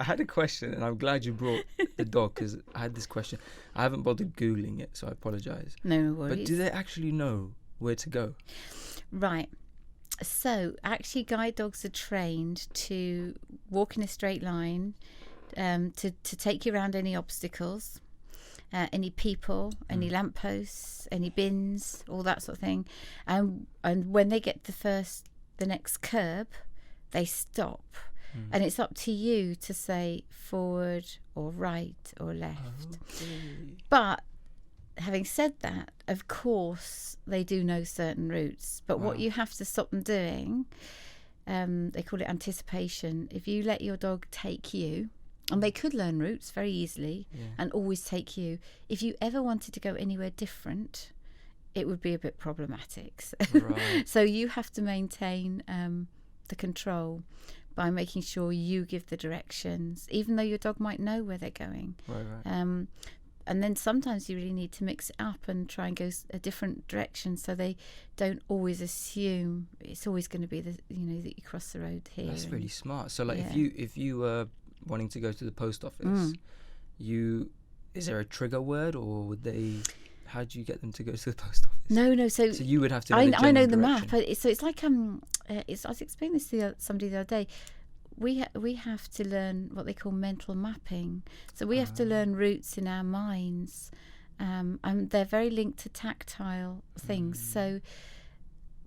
I had a question, and I'm glad you brought the dog, because I had this question. I haven't bothered Googling it, so I apologise. No worries. But do they actually know where to go? Right. So actually guide dogs are trained to walk in a straight line, to take you around any obstacles, any people, any lampposts, any bins, all that sort of thing. And when they get the next curb, they stop. And it's up to you to say forward or right or left. Okay. But having said that, of course, they do know certain routes. But what you have to stop them doing, they call it anticipation. If you let your dog take you, and they could learn routes very easily and always take you. If you ever wanted to go anywhere different, it would be a bit problematic. So you have to maintain the control by making sure you give the directions, even though your dog might know where they're going. And then sometimes you really need to mix it up and try and go a different direction, so they don't always assume it's always going to be that you cross the road here. That's really smart. So, like, if you were wanting to go to the post office, is there a trigger word, or how do you get them to go to the post office? No. So you would have to. I know the direction. map. So it's like I was explaining this to somebody the other day. We have to learn what they call mental mapping. So we have to learn routes in our minds, and they're very linked to tactile things. So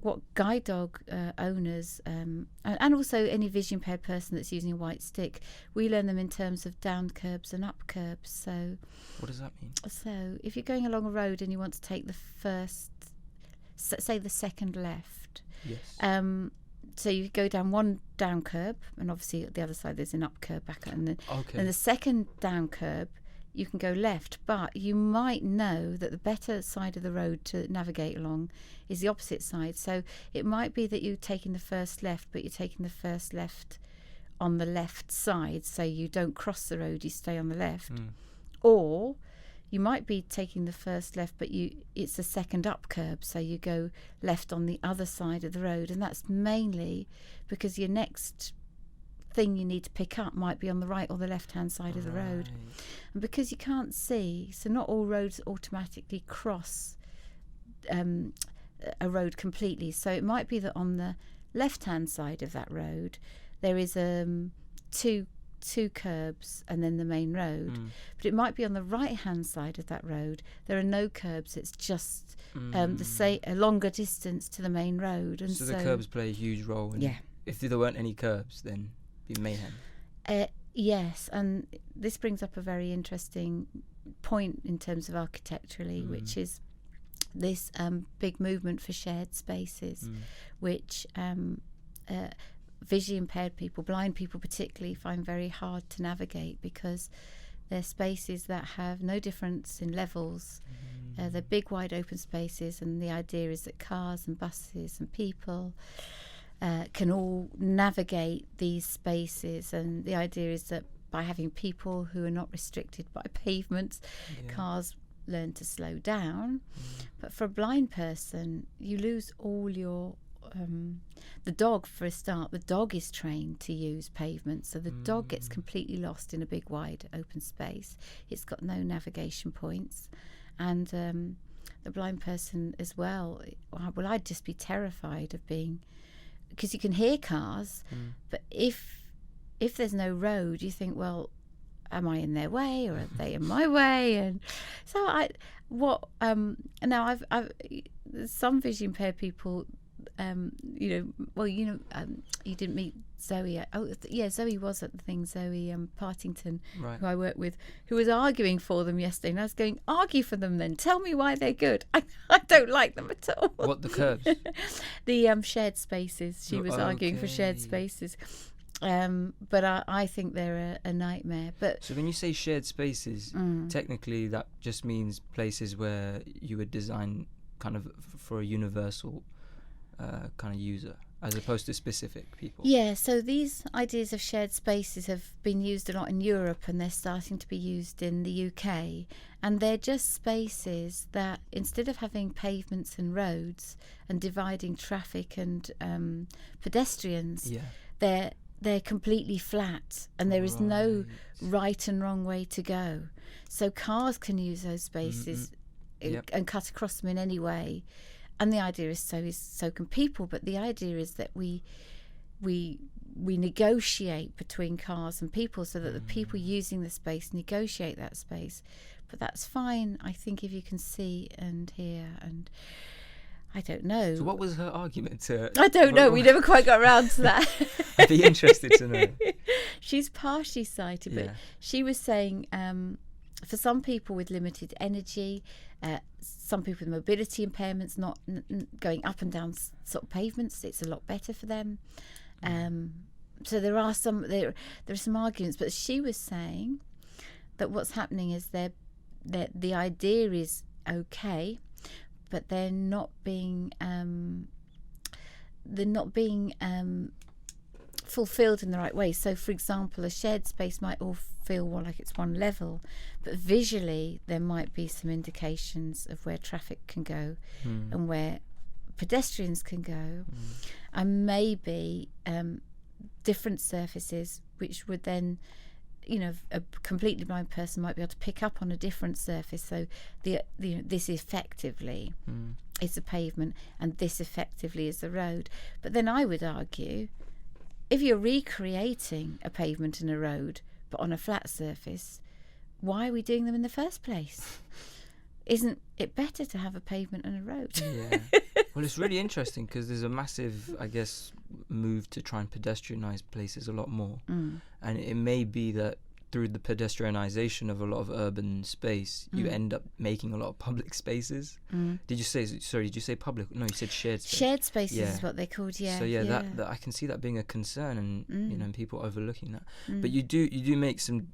what guide dog owners and also any vision impaired person that's using a white stick, we learn them in terms of down curbs and up curbs. So what does that mean? So if you're going along a road and you want to take the second left, yes. So you go down one down curb, and obviously at the other side there's an up curb back, and the second down curb you can go left, but you might know that the better side of the road to navigate along is the opposite side. So it might be that you're taking the first left, but you're taking the first left on the left side, so you don't cross the road, you stay on the left. Or you might be taking the first left, but it's the second up curb, so you go left on the other side of the road. And that's mainly because your next thing you need to pick up might be on the right or the left-hand side of the road. And because you can't see, so not all roads automatically cross a road completely. So it might be that on the left-hand side of that road, there is two curbs and then the main road, but it might be on the right hand side of that road there are no curbs, it's just a longer distance to the main road. And so the curbs play a huge role, and if there weren't any curbs then it'd be mayhem. Yes, and this brings up a very interesting point in terms of architecturally, which is this big movement for shared spaces, which visually impaired people, blind people particularly, find very hard to navigate, because they're spaces that have no difference in levels. They're big wide open spaces, and the idea is that cars and buses and people can all navigate these spaces, and the idea is that by having people who are not restricted by pavements, cars learn to slow down. But for a blind person, you lose all your the dog, for a start, the dog is trained to use pavements, so the dog gets completely lost in a big wide open space. It's got no navigation points, and the blind person as well. Well, I'd just be terrified of being, because you can hear cars, but if there's no road, you think, well, am I in their way or are they in my way? And so now I've some vision impaired people. You didn't meet Zoe. Zoe was at the thing. Zoe Partington, who I work with, who was arguing for them yesterday, and I was going, argue for them then. Tell me why they're good. I don't like them at all. What, the curbs? The shared spaces. She was arguing for shared spaces. But I think they're a nightmare. But so when you say shared spaces, technically that just means places where you would design kind of for a universal kind of user, as opposed to specific people. Yeah, so these ideas of shared spaces have been used a lot in Europe, and they're starting to be used in the UK. And they're just spaces that, instead of having pavements and roads and dividing traffic and pedestrians, they're they're completely flat and there is no right and wrong way to go. So cars can use those spaces and cut across them in any way. And the idea is so can people. But the idea is that we negotiate between cars and people, so that the people using the space negotiate that space. But that's fine, I think, if you can see and hear and... I don't know. So what was her argument? I don't know. We never quite got around to that. I'd be interested to know. She's partially sighted, but she was saying for some people with limited energy, some people with mobility impairments, not going up and down sort of pavements, it's a lot better for them. So there are some arguments, but she was saying that what's happening is that the idea is okay, but they're not being fulfilled in the right way. So, for example, a shared space might all feel more like it's one level, but visually there might be some indications of where traffic can go and where pedestrians can go, and maybe different surfaces, which would then, a completely blind person might be able to pick up on a different surface. So this effectively is the pavement and this effectively is the road. But then I would argue, if you're recreating a pavement and a road but on a flat surface, why are we doing them in the first place? Isn't it better to have a pavement and a road? Yeah. Well, it's really interesting because there's a massive, I guess, move to try and pedestrianise places a lot more. And it may be that through the pedestrianisation of a lot of urban space, you end up making a lot of public spaces. Did you say public? No, you said shared space. Shared spaces is what they're called, yeah. So that I can see that being a concern, and people overlooking that. But you do make some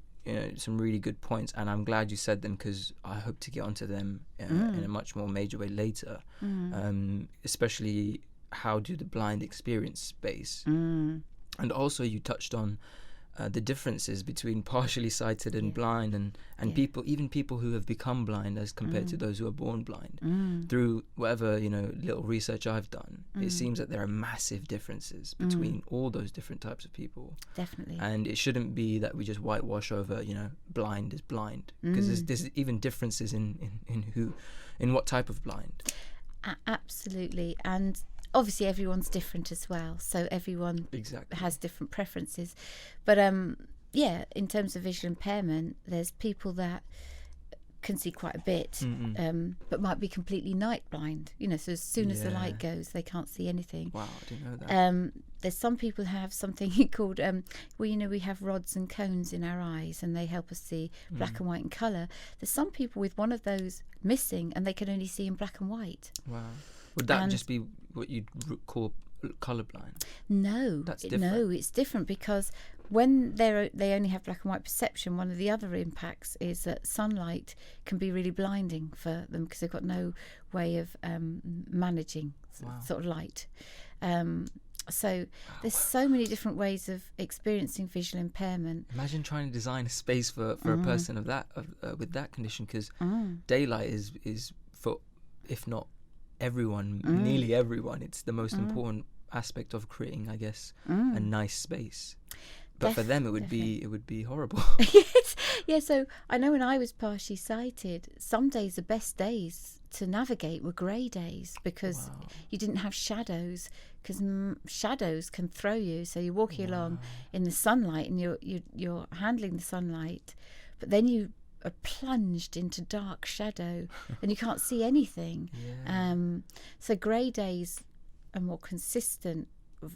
really good points, and I'm glad you said them, because I hope to get onto them in a much more major way later. Especially, how do the blind experience space? And also you touched on the differences between partially sighted and blind, and people who have become blind as compared to those who are born blind. Through whatever little research I've done, it seems that there are massive differences between all those different types of people. Definitely. And it shouldn't be that we just whitewash over blind is blind, because there's even differences in what type of blind. Absolutely. And obviously everyone's different as well, so everyone has different preferences. But in terms of visual impairment, there's people that can see quite a bit, but might be completely night blind. So as soon as the light goes, they can't see anything. Wow, I didn't know that. There's some people who have something called we have rods and cones in our eyes, and they help us see black and white and colour. There's some people with one of those missing, and they can only see in black and white. Wow. Would that just be what you'd call colourblind? No, that's different. No, it's different, because when they only have black and white perception, one of the other impacts is that sunlight can be really blinding for them, because they've got no way of managing sort of light. So there's so many different ways of experiencing visual impairment. Imagine trying to design a space for a person with that condition, because daylight is for, if not everyone, nearly everyone, it's the most important aspect of creating, I guess, a nice space. But for them, it would be horrible. Yes, yeah. So I know when I was partially sighted, some days, the best days to navigate were grey days, because you didn't have shadows, because shadows can throw you. So you're walking along in the sunlight, and you're handling the sunlight, but then you are plunged into dark shadow, and you can't see anything. So grey days are more consistent.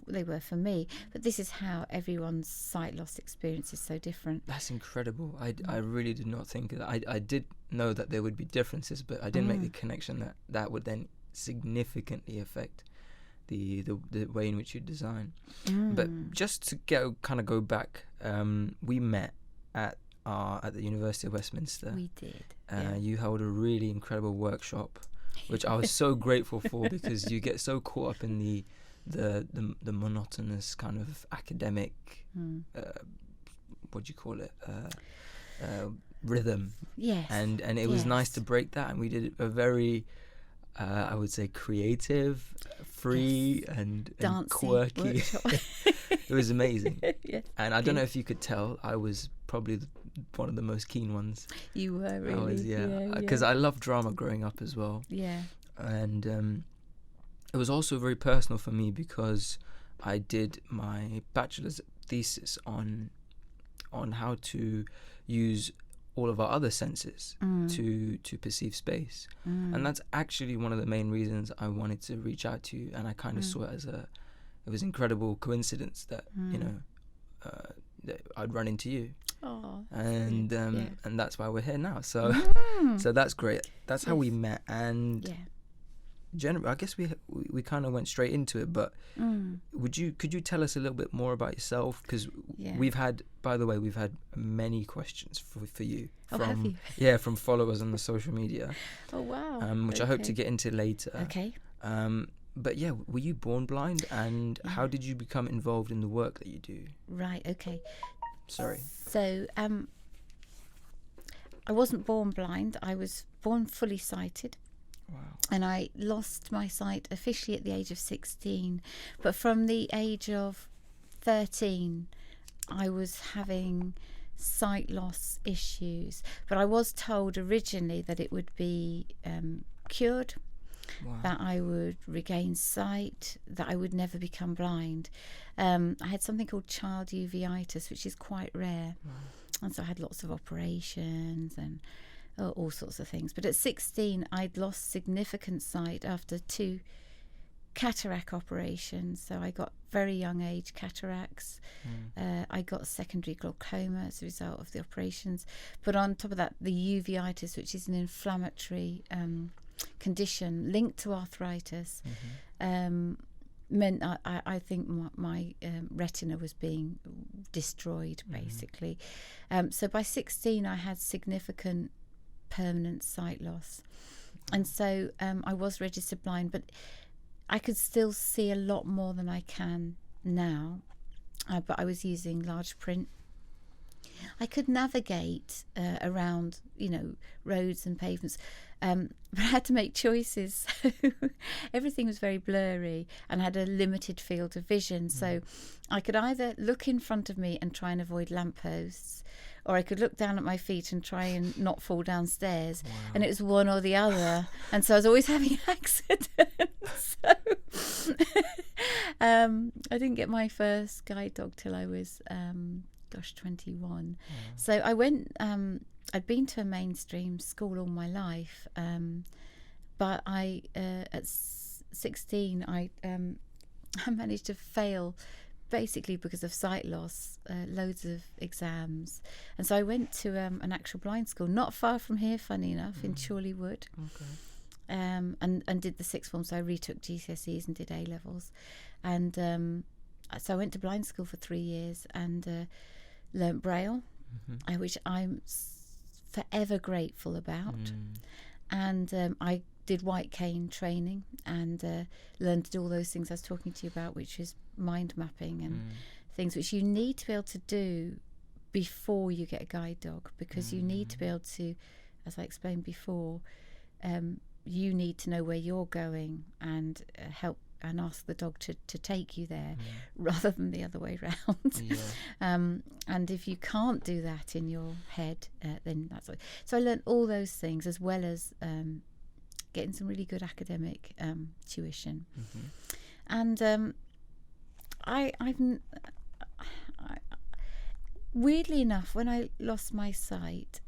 They were for me, but this is how everyone's sight loss experience is so different. That's incredible. I really did not think of that. I did know that there would be differences, but I didn't make the connection that would then significantly affect the way in which you design. But just to go back, we met at the University of Westminster. We did. You held a really incredible workshop, which I was so grateful for, because you get so caught up in the monotonous kind of academic what do you call it, rhythm. Yes. And it was nice to break that, and we did a very I would say creative, free and quirky It was amazing. Yeah. And I don't know if you could tell, I was probably one of the most keen ones. You were really. I was, because I loved drama growing up as well. Yeah. And it was also very personal for me because I did my bachelor's thesis on how to use all of our other senses to perceive space. And that's actually one of the main reasons I wanted to reach out to you. And I kind of saw it as it was incredible coincidence that that I'd run into you. Oh, and that's why we're here now. So so that's great. That's how we met. And generally, I guess we kind of went straight into it, but could you tell us a little bit more about yourself? Because we've had many questions for you from followers on the social media. Oh wow! Which I hope to get into later. Okay. But yeah, were you born blind, and how did you become involved in the work that you do? Right. Okay. Sorry. So I wasn't born blind. I was born fully sighted. Wow. And I lost my sight officially at the age of 16. But from the age of 13, I was having sight loss issues. But I was told originally that it would be cured, that I would regain sight, that I would never become blind. I had something called child uveitis, which is quite rare. Wow. And so I had lots of operations and all sorts of things. But at 16, I'd lost significant sight after 2 cataract operations. So I got very young age cataracts. I got secondary glaucoma as a result of the operations. But on top of that, the uveitis, which is an inflammatory condition linked to arthritis, meant I think my retina was being destroyed, basically. So by 16, I had significant permanent sight loss. And so I was registered blind, but I could still see a lot more than I can now. But I was using large print. I could navigate around, roads and pavements, but I had to make choices. Everything was very blurry and had a limited field of vision. So I could either look in front of me and try and avoid lampposts, or I could look down at my feet and try and not fall downstairs. Wow. And it was one or the other. And so I was always having accidents. So I didn't get my first guide dog till I was 21. So I went, I'd been to a mainstream school all my life, but I at 16 I managed to fail basically because of sight loss, loads of exams. And so I went to an actual blind school not far from here, funny enough, in Chorleywood. And did the sixth form. So I retook GCSEs and did A levels, and so I went to blind school for 3 years and learnt Braille, which I'm forever grateful about. And I did white cane training and learned to do all those things I was talking to you about, which is mind mapping and things which you need to be able to do before you get a guide dog, because you need to be able to, as I explained before, you need to know where you're going and help and ask the dog to take you there rather than the other way around. And if you can't do that in your head, then that's what. So I learned all those things, as well as getting some really good academic tuition. And I've weirdly enough, when I lost my sight,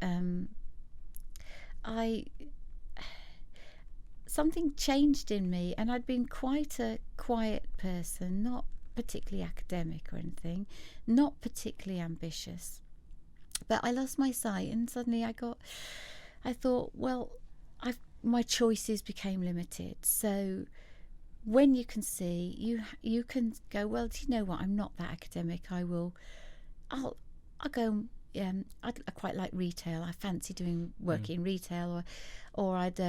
something changed in me, and I'd been quite a quiet person, not particularly academic or anything, not particularly ambitious. But I lost my sight, and suddenly I thought, well, my choices became limited. So when you can see, you can go, well, do you know what? I'm not that academic. I'll go. I quite like retail. I fancy doing work in retail, or I'd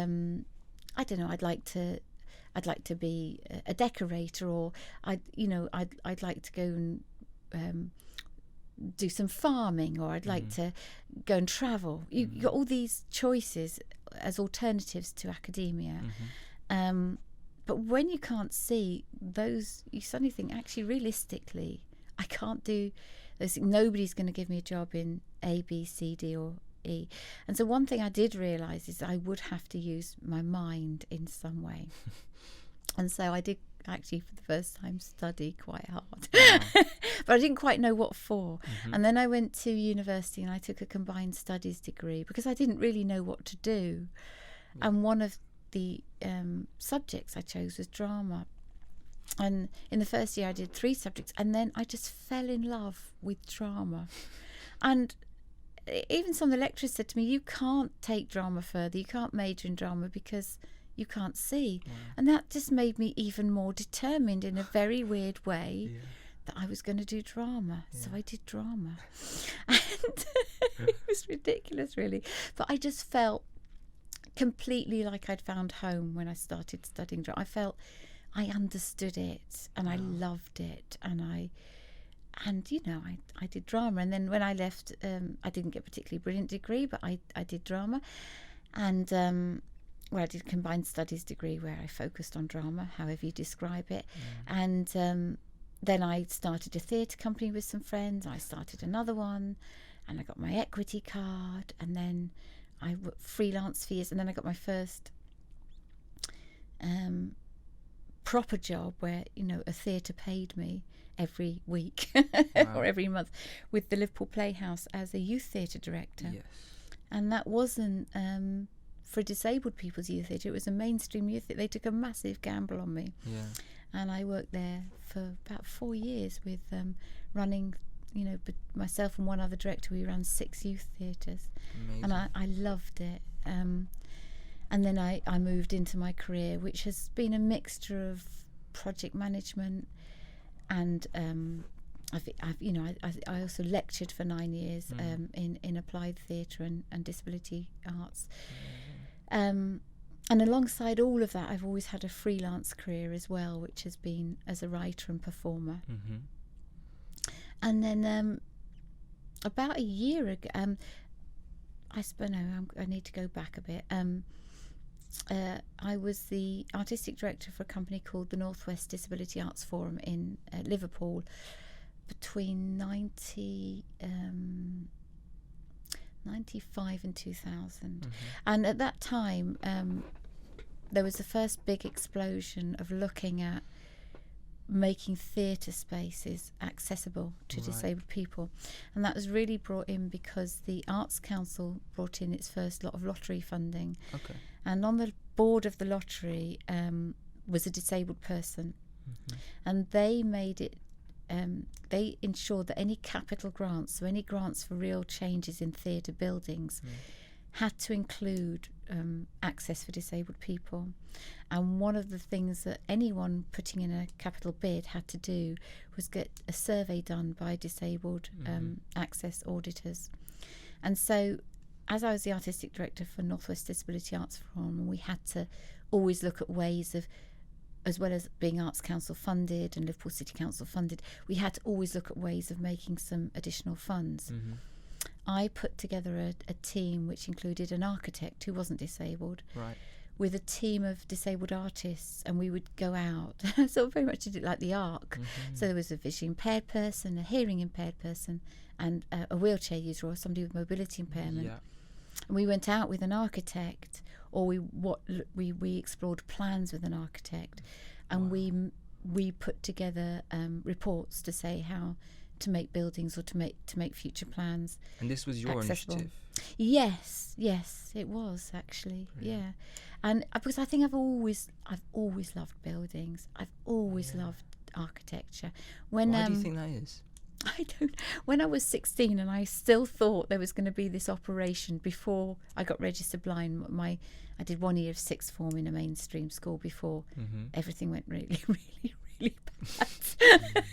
I don't know. I'd like to be a decorator, or I'd like to go and do some farming, or I'd like to go and travel. You got all these choices as alternatives to academia. But when you can't see those, you suddenly think, actually, realistically, I can't do those. Nobody's going to give me a job in A, B, C, D or E. And so one thing I did realise is I would have to use my mind in some way. And so I did actually for the first time study quite hard. But I didn't quite know what for. And then I went to university and I took a combined studies degree because I didn't really know what to do. And one of the subjects I chose was drama. And in the first year I did 3 subjects, and then I just fell in love with drama. And even some of the lecturers said to me, you can't take drama further, you can't major in drama because you can't see. And that just made me even more determined in a very weird way that I was going to do drama. So I did drama. And it was ridiculous, really. But I just felt completely like I'd found home when I started studying drama. I felt I understood it and I loved it, and I did drama. And then when I left, I didn't get a particularly brilliant degree, but I did drama, and I did a combined studies degree where I focused on drama, however you describe it. And then I started a theatre company with some friends. I started another one, and I got my equity card, and then I freelance for years, and then I got my first proper job where a theatre paid me every week or every month with the Liverpool Playhouse as a youth theatre director. And that wasn't for disabled people's youth theatre, it was a mainstream youth theatre. They took a massive gamble on me. And I worked there for about 4 years with running, myself and one other director, we ran 6 youth theatres. And I loved it. And then I moved into my career, which has been a mixture of project management, and I also lectured for 9 years in applied theatre and disability arts. And alongside all of that, I've always had a freelance career as well, which has been as a writer and performer. And then about a year ago, I need to go back a bit. I was the artistic director for a company called the Northwest Disability Arts Forum in Liverpool between 95 and 2000. And at that time, there was the first big explosion of looking at making theatre spaces accessible to disabled people. And that was really brought in because the Arts Council brought in its first lot of lottery funding. And on the board of the lottery was a disabled person. And they made it, they ensured that any capital grants, so any grants for real changes in theatre buildings, had to include access for disabled people. And one of the things that anyone putting in a capital bid had to do was get a survey done by disabled access auditors. And so as I was the artistic director for Northwest Disability Arts Forum, we had to always look at ways of, as well as being Arts Council funded and Liverpool City Council funded, we had to always look at ways of making some additional funds. I put together a team which included an architect who wasn't disabled, with a team of disabled artists, and we would go out. So very much did it like the Arc. So there was a visually impaired person, a hearing impaired person, and a wheelchair user or somebody with mobility impairment. And we went out with an architect, or we explored plans with an architect, and we put together reports to say how to make buildings or to make future plans. And this was your initiative? Yes, it was actually. Brilliant. And because I think I've always loved buildings. I've always loved architecture. Why do you think that is? I don't. When I was 16 and I still thought there was going to be this operation before I got registered blind. I did 1 year of sixth form in a mainstream school before everything went really, really, really bad.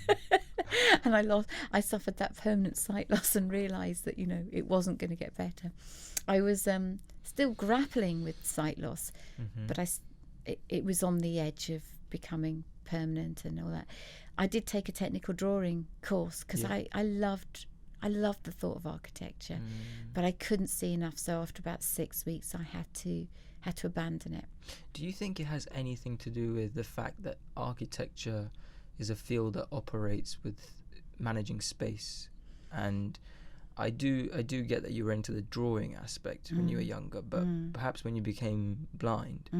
And I suffered that permanent sight loss and realised that it wasn't going to get better. I was still grappling with sight loss, but it was on the edge of becoming permanent and all that. I did take a technical drawing course because I loved the thought of architecture, but I couldn't see enough. So after about 6 weeks, I had to abandon it. Do you think it has anything to do with the fact that architecture is a field that operates with managing space, and I do get that you were into the drawing aspect when you were younger, but perhaps when you became blind,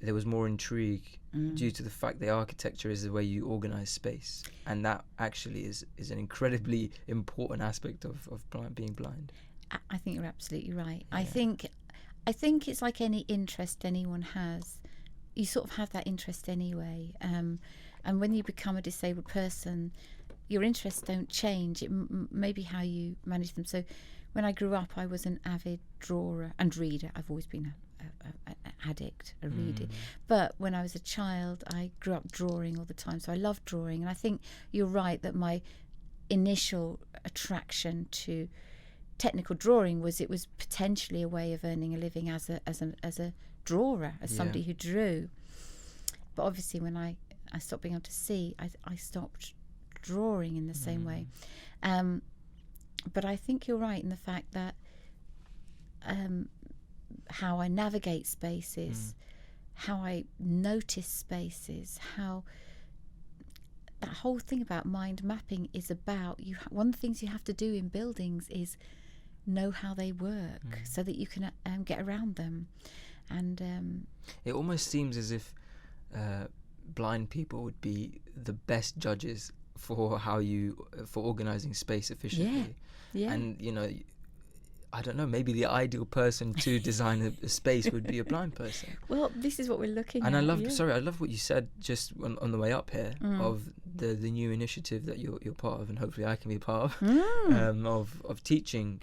there was more intrigue due to the fact that architecture is the way you organize space, and that actually is an incredibly important aspect of being blind. I think you're absolutely right. Yeah. I think it's like any interest anyone has. You sort of have that interest anyway, and when you become a disabled person, your interests don't change. It maybe how you manage them. So when I grew up, I was an avid drawer and reader. I've always been an addict, a reader. But when I was a child, I grew up drawing all the time. So I loved drawing. And I think you're right that my initial attraction to technical drawing was it was potentially a way of earning a living as a drawer, as somebody who drew. But obviously when I stopped being able to see, I stopped drawing in the same way. But I think you're right in the fact that how I navigate spaces, how I notice spaces, how that whole thing about mind mapping is about one of the things you have to do in buildings is know how they work so that you can get around them. And it almost seems as if blind people would be the best judges for organizing space efficiently. And I don't know, maybe the ideal person to design a space would be a blind person. Well, this is what we're looking at. And I love what you said just on the way up here of the new initiative that you're part of, and hopefully I can be part of teaching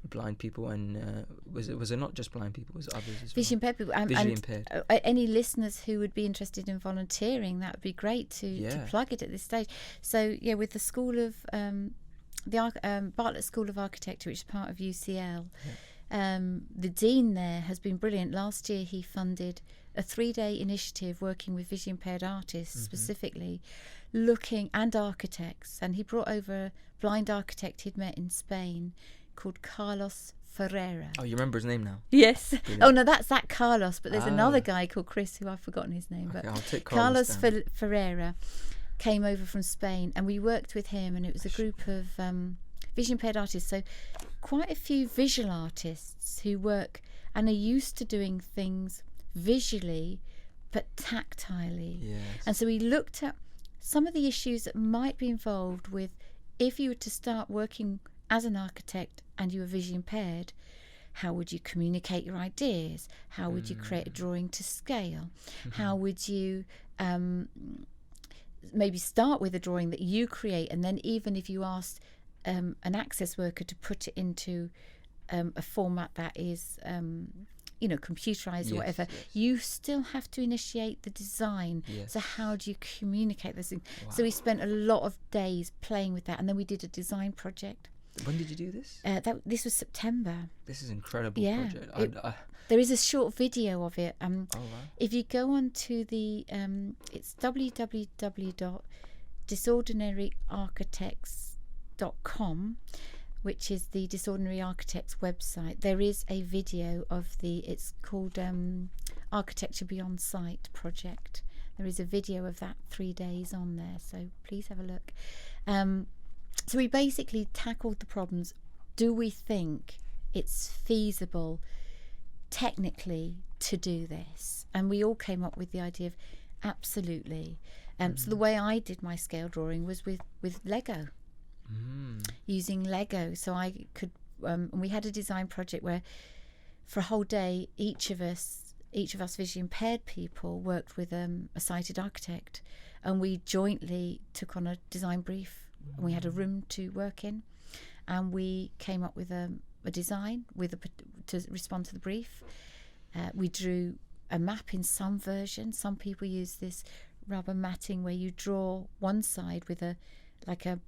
blind people, and was it not just blind people, was it others as well? Visually impaired people. Visually impaired. Any listeners who would be interested in volunteering, that would be great to plug it at this stage. So with the School of the Bartlett School of Architecture, which is part of UCL, the dean there has been brilliant. Last year he funded a 3-day initiative working with visually impaired artists specifically, and architects, and he brought over a blind architect he'd met in Spain called Carlos Ferreira. Oh, you remember his name now? Yes. Brilliant. Oh no, that's that Carlos, but there's another guy called Chris who I've forgotten his name. Okay, but I'll take Carlos Ferreira came over from Spain, and we worked with him, and it was a group of visually impaired artists, so quite a few visual artists who work and are used to doing things visually but tactilely. And so we looked at some of the issues that might be involved with if you were to start working as an architect and you were visually impaired. How would you communicate your ideas? How would you create a drawing to scale? How would you maybe start with a drawing that you create, and then even if you asked an access worker to put it into a format that is computerized or whatever, you still have to initiate the design. So how do you communicate those things? So we spent a lot of days playing with that, and then we did a design project. When did you do this? This was September. This is an incredible project. There is a short video of it. If you go on to the, it's www.disordinaryarchitects.com, which is the Disordinary Architects website. There is a video of it's called Architecture Beyond Sight project. There is a video of that 3 days on there, so please have a look. So we basically tackled the problems. Do we think it's feasible technically to do this? And we all came up with the idea of absolutely. So the way I did my scale drawing was with Lego, using Lego. So I could, we had a design project where for a whole day, each of us visually impaired people worked with a sighted architect, and we jointly took on a design brief. And we had a room to work in, and we came up with a design to respond to the brief. We drew a map in some version. Some people use this rubber matting where you draw one side with like a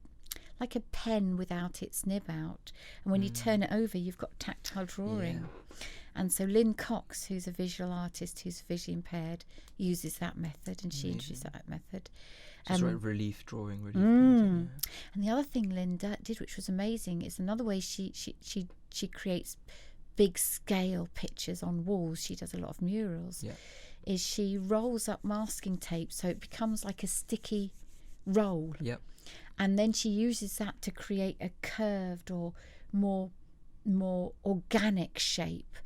pen without its nib out, and when you turn it over, you've got tactile drawing. And so Lynn Cox, who's a visual artist who's visually impaired, uses that method, and she introduced that method. Just relief drawing. And the other thing Linda did, which was amazing, is another way she creates big scale pictures on walls. She does a lot of murals. Is she rolls up masking tape so it becomes like a sticky roll. and then she uses that to create a curved or more organic shape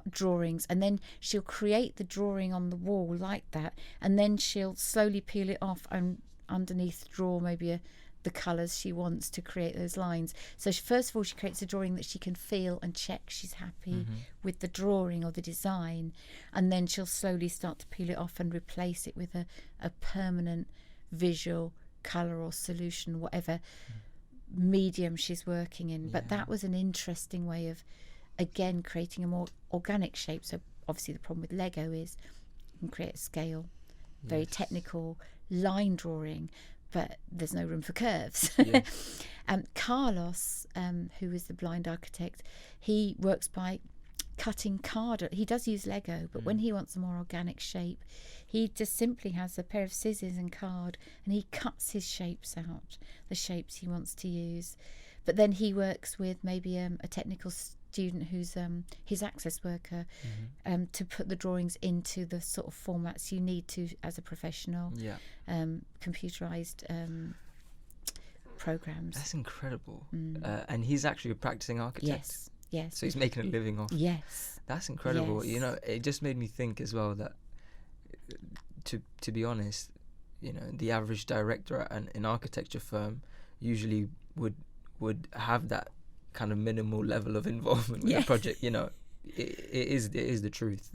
drawings, and then she'll create the drawing on the wall like that, and then she'll slowly peel it off and underneath draw maybe the colours she wants to create those lines. So first of all, she creates a drawing that she can feel and check she's happy with the drawing or the design, and then she'll slowly start to peel it off and replace it with a permanent visual colour or solution, whatever medium she's working in. But that was an interesting way of, again, creating a more organic shape. So obviously the problem with Lego is you can create a scale, very technical line drawing, but there's no room for curves. Carlos, who is the blind architect, he works by cutting card. He does use Lego, but when he wants a more organic shape, he just simply has a pair of scissors and card, and he cuts his shapes out, the shapes he wants to use. But then he works with maybe a technical student who's his access worker, to put the drawings into the sort of formats you need to as a professional. Computerized programs. That's incredible. And he's actually a practicing architect. Yes. So he's making a living off. Yes. That's incredible. Yes. You know, it just made me think as well that, to be honest, you know, the average director at an architecture firm usually would have that kind of minimal level of involvement with the project. You know, it is the truth.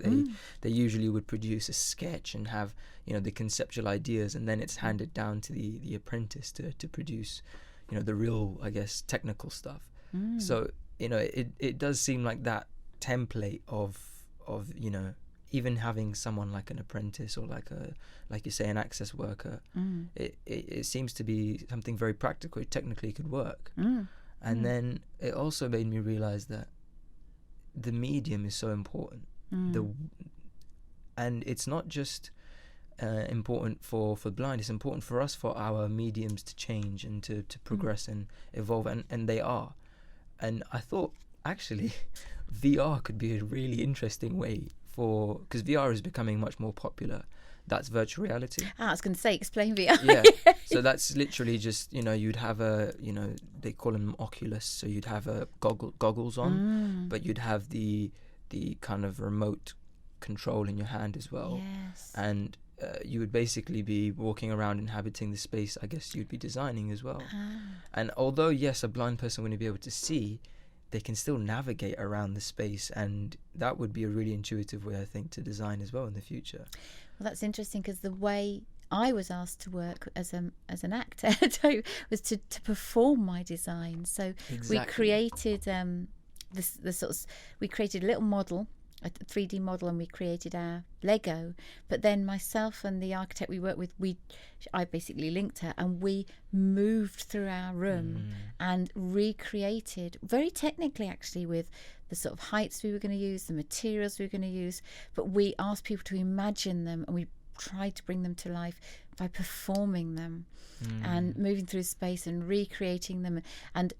They usually would produce a sketch and have, you know, the conceptual ideas, and then it's handed down to the apprentice to produce, you know, the real, I guess, technical stuff. So, you know, it does seem like that template of you know, even having someone like an apprentice or like you say, an access worker, it seems to be something very practical. It technically could work. And then it also made me realize that the medium is so important. And it's not just important for blind, it's important for us, for our mediums to change and to progress and evolve, and they are. And I thought, actually, VR could be a really interesting way because VR is becoming much more popular. That's virtual reality. I was going to say, explain VR. Yeah. So that's literally just, you know, you'd have they call them Oculus. So you'd have a goggles on, but you'd have the kind of remote control in your hand as well. Yes. And you would basically be walking around inhabiting the space, I guess you'd be designing as well. And although, yes, a blind person wouldn't be able to see, they can still navigate around the space, and that would be a really intuitive way, I think, to design as well in the future. Well, that's interesting, because the way I was asked to work as an actor was to perform my design. So we created we created a little model, a 3D model, and we created our Lego. But then myself and the architect we worked with, I basically linked her, and we moved through our room and recreated, very technically actually, with the sort of heights we were going to use, the materials we were going to use. But we asked people to imagine them, and we tried to bring them to life by performing them and moving through space and recreating them, and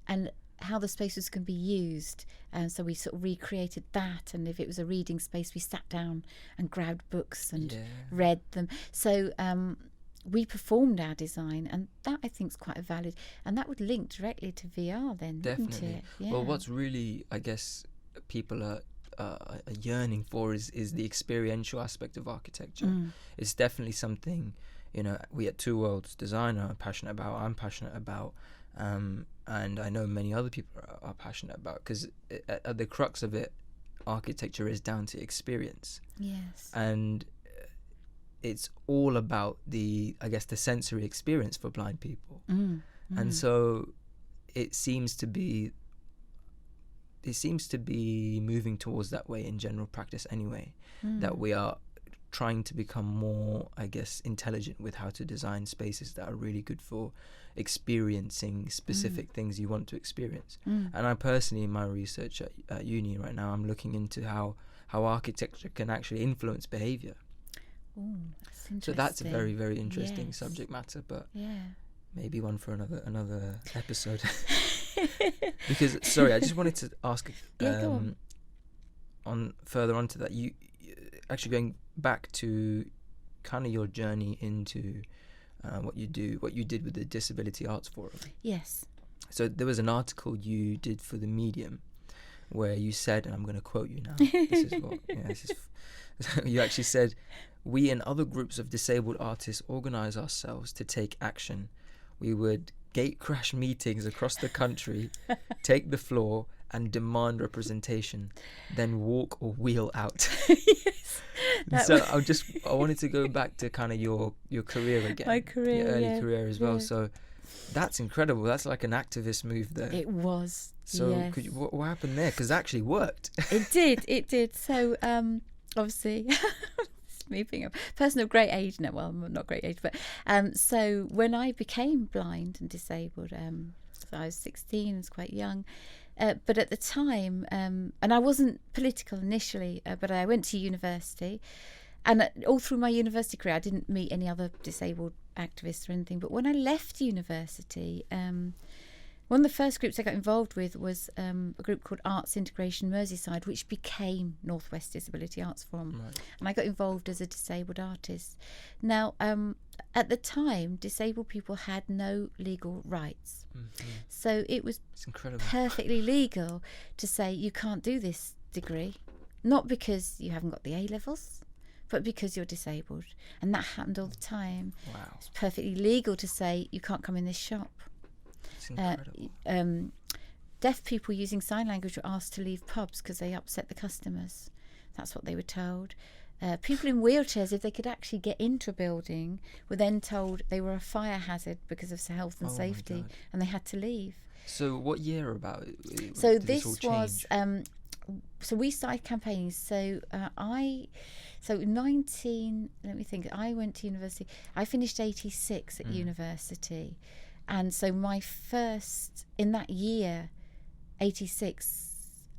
how the space was going to be used. And so we sort of recreated that, and if it was a reading space, we sat down and grabbed books and read them. So we performed our design, and that, I think, is quite a valid, and that would link directly to VR then. Definitely. Wouldn't it? Yeah. Well, what's really, I guess, people are yearning for is the experiential aspect of architecture. It's definitely something, you know, we at Two Worlds Design are passionate about, I'm passionate about, and I know many other people are passionate about, because at the crux of it, architecture is down to experience. Yes. And it's all about the sensory experience for blind people. And so it seems to be moving towards that way in general practice anyway, that we are trying to become more, I guess, intelligent with how to design spaces that are really good for experiencing specific things you want to experience. And I personally, in my research at uni right now, I'm looking into how architecture can actually influence behavior. That's interesting. So that's a very, very interesting subject matter, but maybe one for another episode. Because, sorry, I just wanted to ask further on to that, you actually going back to kind of your journey into what you did with the Disability Arts Forum. Yes. So there was an article you did for the Medium where you said, and I'm going to quote you now. You actually said, "We and other groups of disabled artists organise ourselves to take action. We would gate crash meetings across the country, take the floor and demand representation, then walk or wheel out." Yes. So I wanted to go back to kind of your career again. My career, your early career as well. So that's incredible. That's like an activist move there. It was. So yes. what happened there? Because it actually worked. It did. So obviously, it's me being a person of great age now. Well, I'm not great age, but so when I became blind and disabled, so I was 16, I was quite young. But at the time, and I wasn't political initially, but I went to university, and all through my university career, I didn't meet any other disabled activists or anything. But when I left university, one of the first groups I got involved with was a group called Arts Integration Merseyside, which became North West Disability Arts Forum. Right. And I got involved as a disabled artist. Now, at the time, disabled people had no legal rights. Mm-hmm. So it was perfectly legal to say you can't do this degree, not because you haven't got the A-levels, but because you're disabled. And that happened all the time. Wow. It's perfectly legal to say you can't come in this shop. Deaf people using sign language were asked to leave pubs because they upset the customers. That's what they were told. People in wheelchairs, if they could actually get into a building, were then told they were a fire hazard because of health and safety, and they had to leave. So what year about? So this was. So we started campaigning. So So 19. Let me think. I went to university. I finished 86 at university. And so my first, in that year, 86,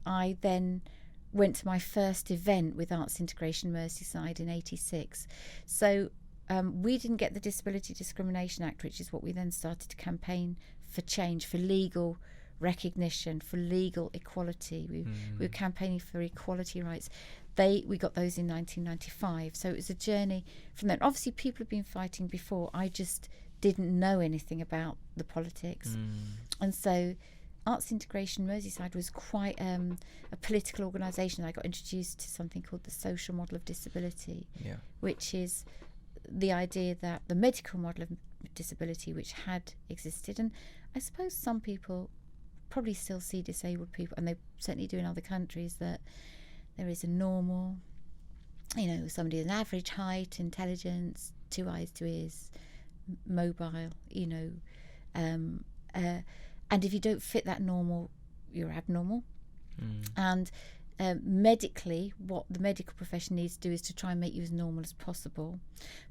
I then went to my first event with Arts Integration Merseyside in 86. So we didn't get the Disability Discrimination Act, which is what we then started to campaign for change, for legal recognition, for legal equality. We were campaigning for equality rights. We got those in 1995. So it was a journey from then. Obviously, people have been fighting before. I just didn't know anything about the politics. And so Arts Integration Merseyside was quite a political organisation. I got introduced to something called the social model of disability, which is the idea that the medical model of disability, which had existed, and I suppose some people probably still see disabled people, and they certainly do in other countries, that there is a normal, somebody with an average height, intelligence, 2 eyes, 2 ears, mobile, and if you don't fit that normal, you're abnormal. And medically, what the medical profession needs to do is to try and make you as normal as possible.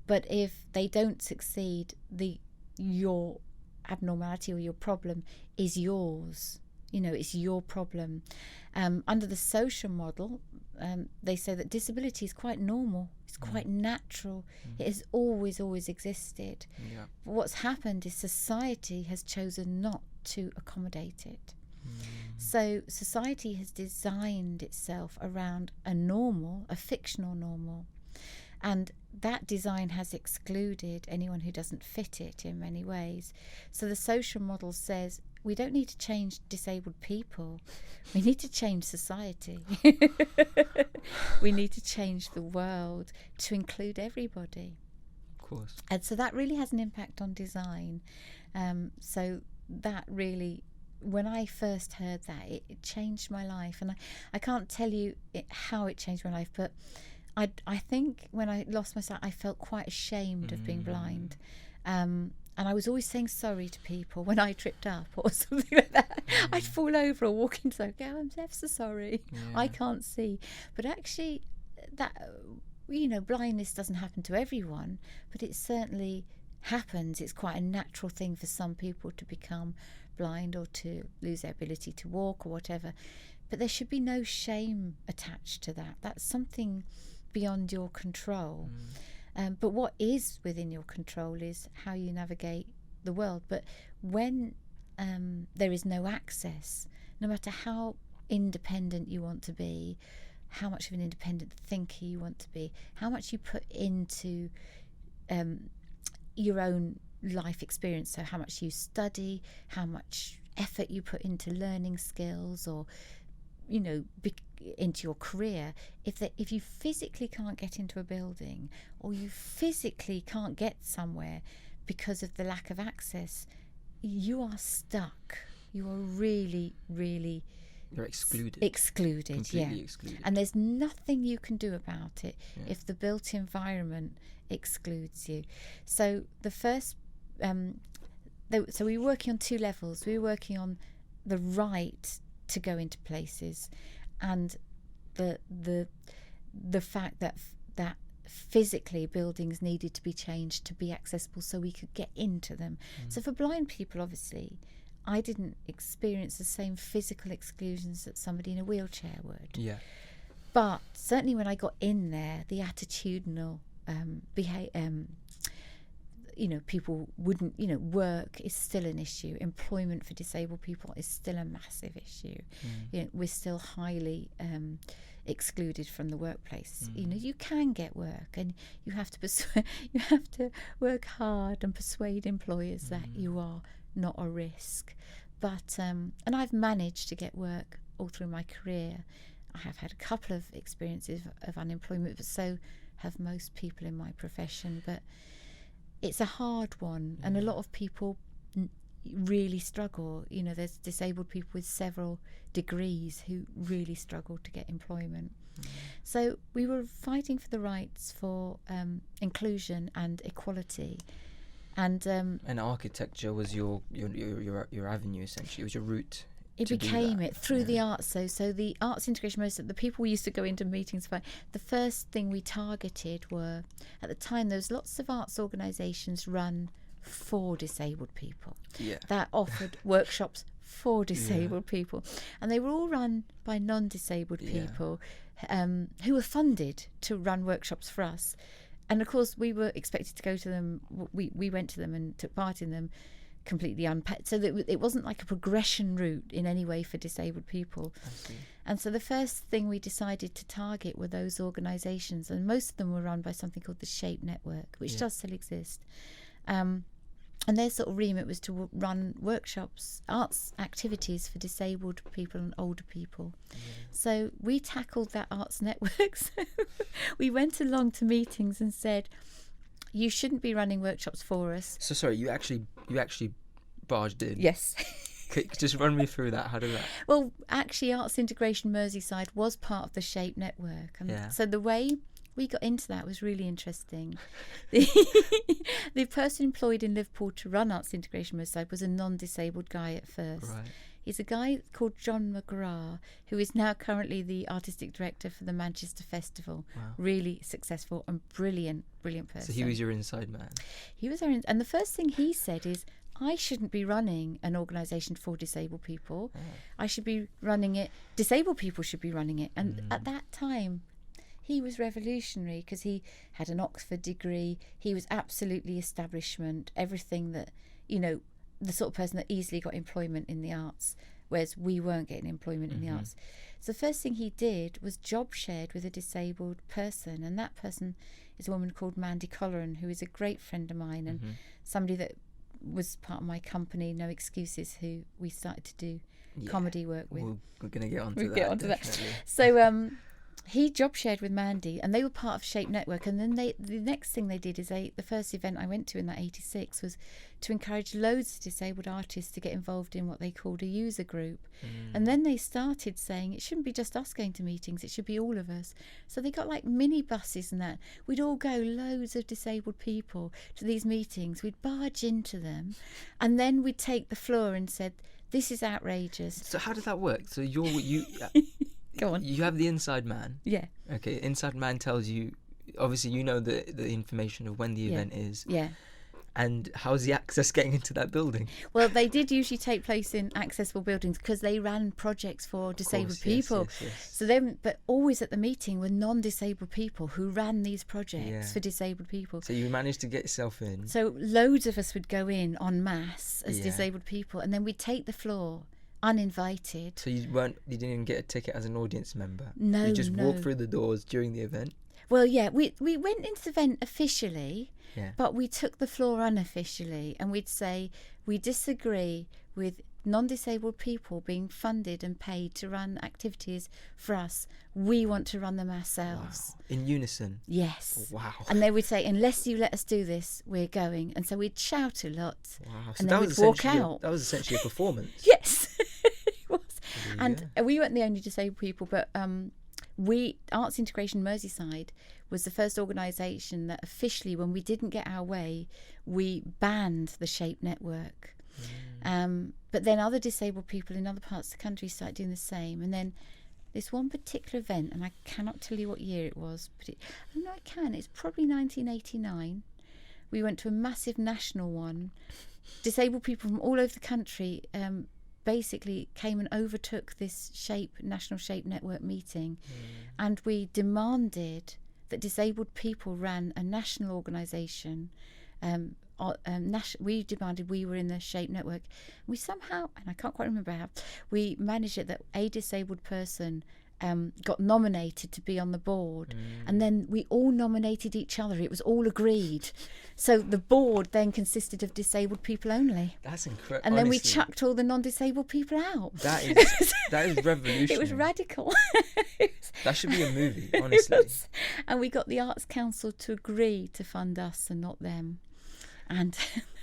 But if they don't succeed, your abnormality or your problem is yours. It's your problem. Under the social model, they say that disability is quite normal. It's quite natural. It has always existed. But what's happened is society has chosen not to accommodate it. So society has designed itself around a fictional normal. And that design has excluded anyone who doesn't fit it in many ways. So the social model says, we don't need to change disabled people. We need to change society. We need to change the world to include everybody. Of course. And so that really has an impact on design. So that really, when I first heard that, it changed my life. And I can't tell you how it changed my life, but I think when I lost my sight, I felt quite ashamed of being blind. And I was always saying sorry to people when I tripped up or something like that. I'd fall over or walk into something, I'm so sorry. I can't see. But actually, that, blindness doesn't happen to everyone, but it certainly happens. It's quite a natural thing for some people to become blind or to lose their ability to walk or whatever. But there should be no shame attached to that. That's something beyond your control. But what is within your control is how you navigate the world. But when there is no access, no matter how independent you want to be, how much of an independent thinker you want to be, how much you put into your own life experience, so how much you study, how much effort you put into learning skills, or into your career. If you physically can't get into a building, or you physically can't get somewhere because of the lack of access, you are stuck. You are really, really... You're excluded. Completely excluded. And there's nothing you can do about it if the built environment excludes you. So the first... so we were working on two levels. We were working on the right to go into places, and the fact that physically buildings needed to be changed to be accessible so we could get into them. So for blind people, obviously, I didn't experience the same physical exclusions that somebody in a wheelchair would. Yeah. But certainly when I got in there, the attitudinal people wouldn't, work is still an issue. Employment for disabled people is still a massive issue. We're still highly excluded from the workplace. You can get work, and you have to work hard and persuade employers that you are not a risk. But and I've managed to get work all through my career. I have had a couple of experiences of unemployment, but so have most people in my profession. But it's a hard one, and a lot of people really struggle. There's disabled people with several degrees who really struggle to get employment. So we were fighting for the rights for inclusion and equality. And architecture was your avenue, essentially. It was your route. It became it through the arts. So the arts integration, most of the people we used to go into meetings for, the first thing we targeted were, at the time, there was lots of arts organisations run for disabled people that offered workshops for disabled people, and they were all run by non-disabled people who were funded to run workshops for us. And of course we were expected to go to them. We went to them and took part in them completely unpaid, so that it wasn't like a progression route in any way for disabled people. And so the first thing we decided to target were those organisations, and most of them were run by something called the Shaikh network, which does still exist. And their sort of remit was to run workshops, arts activities for disabled people and older people. So we tackled that arts network. So we went along to meetings and said, you shouldn't be running workshops for us. So sorry, you actually barged in? Yes. Just run me through that. How did that? Well, actually, Arts Integration Merseyside was part of the Shape network. And so the way we got into that was really interesting. The person employed in Liverpool to run Arts Integration Merseyside was a non-disabled guy at first. Right. He's a guy called John McGrath, who is now currently the artistic director for the Manchester Festival. Wow. Really successful and brilliant person. So he was your inside man. He was and the first thing he said is, I shouldn't be running an organisation for disabled people. I should be running it. Disabled people should be running it. And at that time, he was revolutionary because he had an Oxford degree. He was absolutely establishment, everything that, the sort of person that easily got employment in the arts, whereas we weren't getting employment in the arts. So the first thing he did was job shared with a disabled person, and that person is a woman called Mandy Redvers-Rowe, who is a great friend of mine and somebody that was part of my company, No Excuses, who we started to do comedy work with. We're going to get onto that. We'll get onto that. So he job shared with Mandy, and they were part of Shape Network. And then the next thing they did is the first event I went to in that 86 was to encourage loads of disabled artists to get involved in what they called a user group. And then they started saying it shouldn't be just us going to meetings, it should be all of us. So they got like mini buses and that. We'd all go, loads of disabled people, to these meetings. We'd barge into them, and then we'd take the floor and said, this is outrageous. So how does that work? So you Go on. You have the inside man. Yeah. Okay, inside man tells you, obviously you know the information of when the event is. Yeah. And how's the access getting into that building? Well, they did usually take place in accessible buildings because they ran projects for disabled people. Yes. So then, but always at the meeting were non-disabled people who ran these projects for disabled people. So you managed to get yourself in. So loads of us would go in en masse as disabled people, and then we'd take the floor uninvited. So you didn't even get a ticket as an audience member? No, you just walked through the doors during the event? Well, yeah, we went into the event officially, yeah, but we took the floor unofficially, and we'd say we disagree with non-disabled people being funded and paid to run activities for us. We want to run them ourselves. Wow. In unison? Yes. Wow. And they would say, unless you let us do this, we're going. And so we'd shout a lot. Wow. And then we'd walk out. That was essentially a performance. Yes, it was. Really, And we weren't the only disabled people, but Arts Integration Merseyside was the first organisation that officially, when we didn't get our way, we banned the Shape network. But then other disabled people in other parts of the country started doing the same. And then this one particular event, and I cannot tell you what year it was, but I can. It's probably 1989. We went to a massive national one. Disabled people from all over the country basically came and overtook this National Shape Network meeting, and we demanded that disabled people ran a national organisation. We demanded we were in the Shape network. We somehow, and I can't quite remember how, we managed it that a disabled person got nominated to be on the board, and then we all nominated each other. It was all agreed. So the board then consisted of disabled people only. That's incredible. And then we chucked all the non-disabled people out. That is revolutionary. It was radical. That should be a movie, honestly. And we got the Arts Council to agree to fund us and not them. And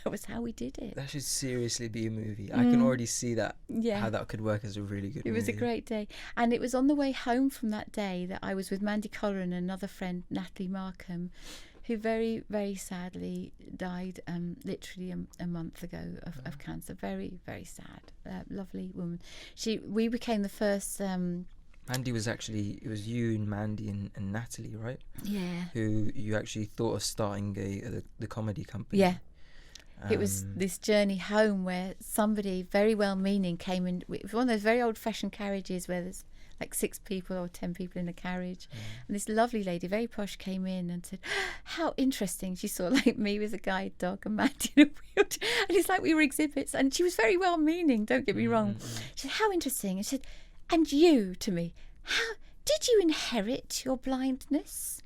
that was how we did it. That should seriously be a movie. I can already see that, how that could work as a really good movie. It was a great day. And it was on the way home from that day that I was with Mandy Collar and another friend, Natalie Markham, who very, very sadly died literally a month ago of cancer. Very, very sad. Lovely woman. We became the first... Mandy was actually, it was you and Mandy and Natalie, right? Yeah. Who you actually thought of starting the comedy company. Yeah. It was this journey home where somebody very well-meaning came in. It was one of those very old-fashioned carriages where there's like 6 people or 10 people in a carriage. And this lovely lady, very posh, came in and said, how interesting. She saw like me with a guide dog and Mandy in a wheelchair. And it's like we were exhibits. And she was very well-meaning, don't get me wrong. She said, how interesting. And she said, and you, to me, how did you inherit your blindness?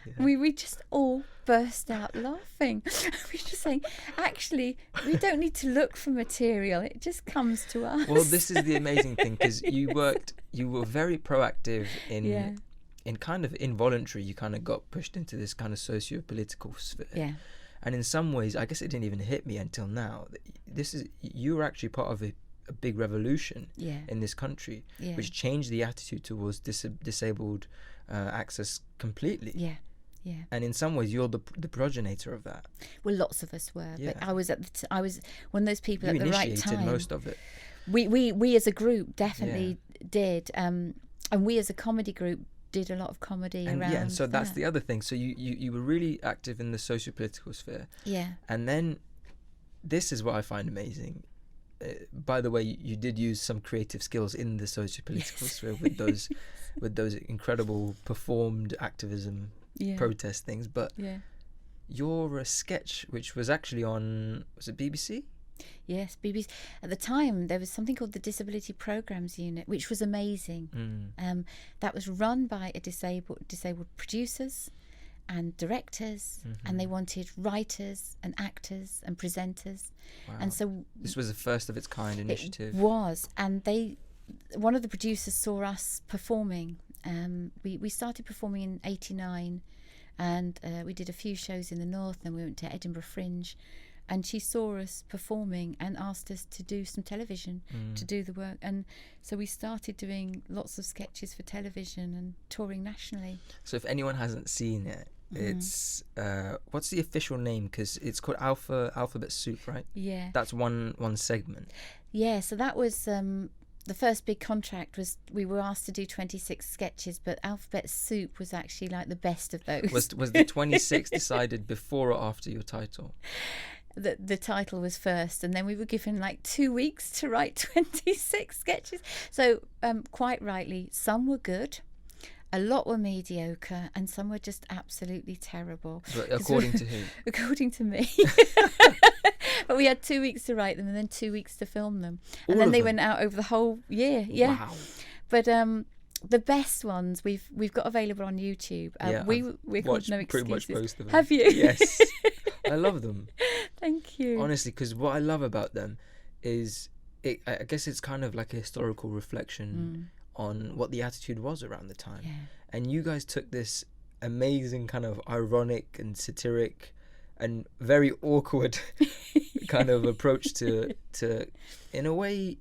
Yeah. We just all burst out laughing. We were just saying, actually, we don't need to look for material. It just comes to us. Well, this is the amazing thing, because you were very proactive in kind of involuntary. You kind of got pushed into this kind of socio-political sphere. Yeah. And in some ways, I guess it didn't even hit me until now. You were actually part of a big revolution in this country, which changed the attitude towards disabled access completely. Yeah. And in some ways, you're the progenitor of that. Well, lots of us were, but I was I was one of those people at the right time. You initiated most of it. We as a group definitely did, and we as a comedy group did a lot of comedy around. Yeah, and so that's the other thing. So you were really active in the socio-political sphere. Yeah. And then this is what I find amazing. By the way, you did use some creative skills in the socio-political sphere with those incredible performed activism protest things. But you're a sketch which was actually on, was it BBC? Yes, BBC. At the time, there was something called the Disability Programmes Unit, which was amazing. That was run by disabled producers and directors, and they wanted writers and actors and presenters. Wow. And so this was a first of its kind initiative. It was, and one of the producers saw us performing. We started performing in '89, and we did a few shows in the north, then we went to Edinburgh Fringe, and she saw us performing and asked us to do some television, to do the work. And so we started doing lots of sketches for television and touring nationally. So if anyone hasn't seen it, it's what's the official name? Because it's called Alphabet Soup, right? Yeah. That's one segment. Yeah, so that was the first big contract. Was we were asked to do 26 sketches, but Alphabet Soup was actually like the best of those. Was the 26 decided before or after your title? The title was first, and then we were given like 2 weeks to write 26 sketches. So quite rightly, some were good, a lot were mediocre, and some were just absolutely terrible. But according to who? According to me. But we had 2 weeks to write them and then 2 weeks to film them. And All then of they them? went out over the whole year. Yeah. Wow. But the best ones we've got available on YouTube. We're called No Excuses. Pretty much most of them. Have you? Yes. I love them. Thank you. Honestly, because what I love about them is, I guess it's kind of like a historical reflection on what the attitude was around the time. Yeah. And you guys took this amazing kind of ironic and satiric and very awkward kind of approach to in a way,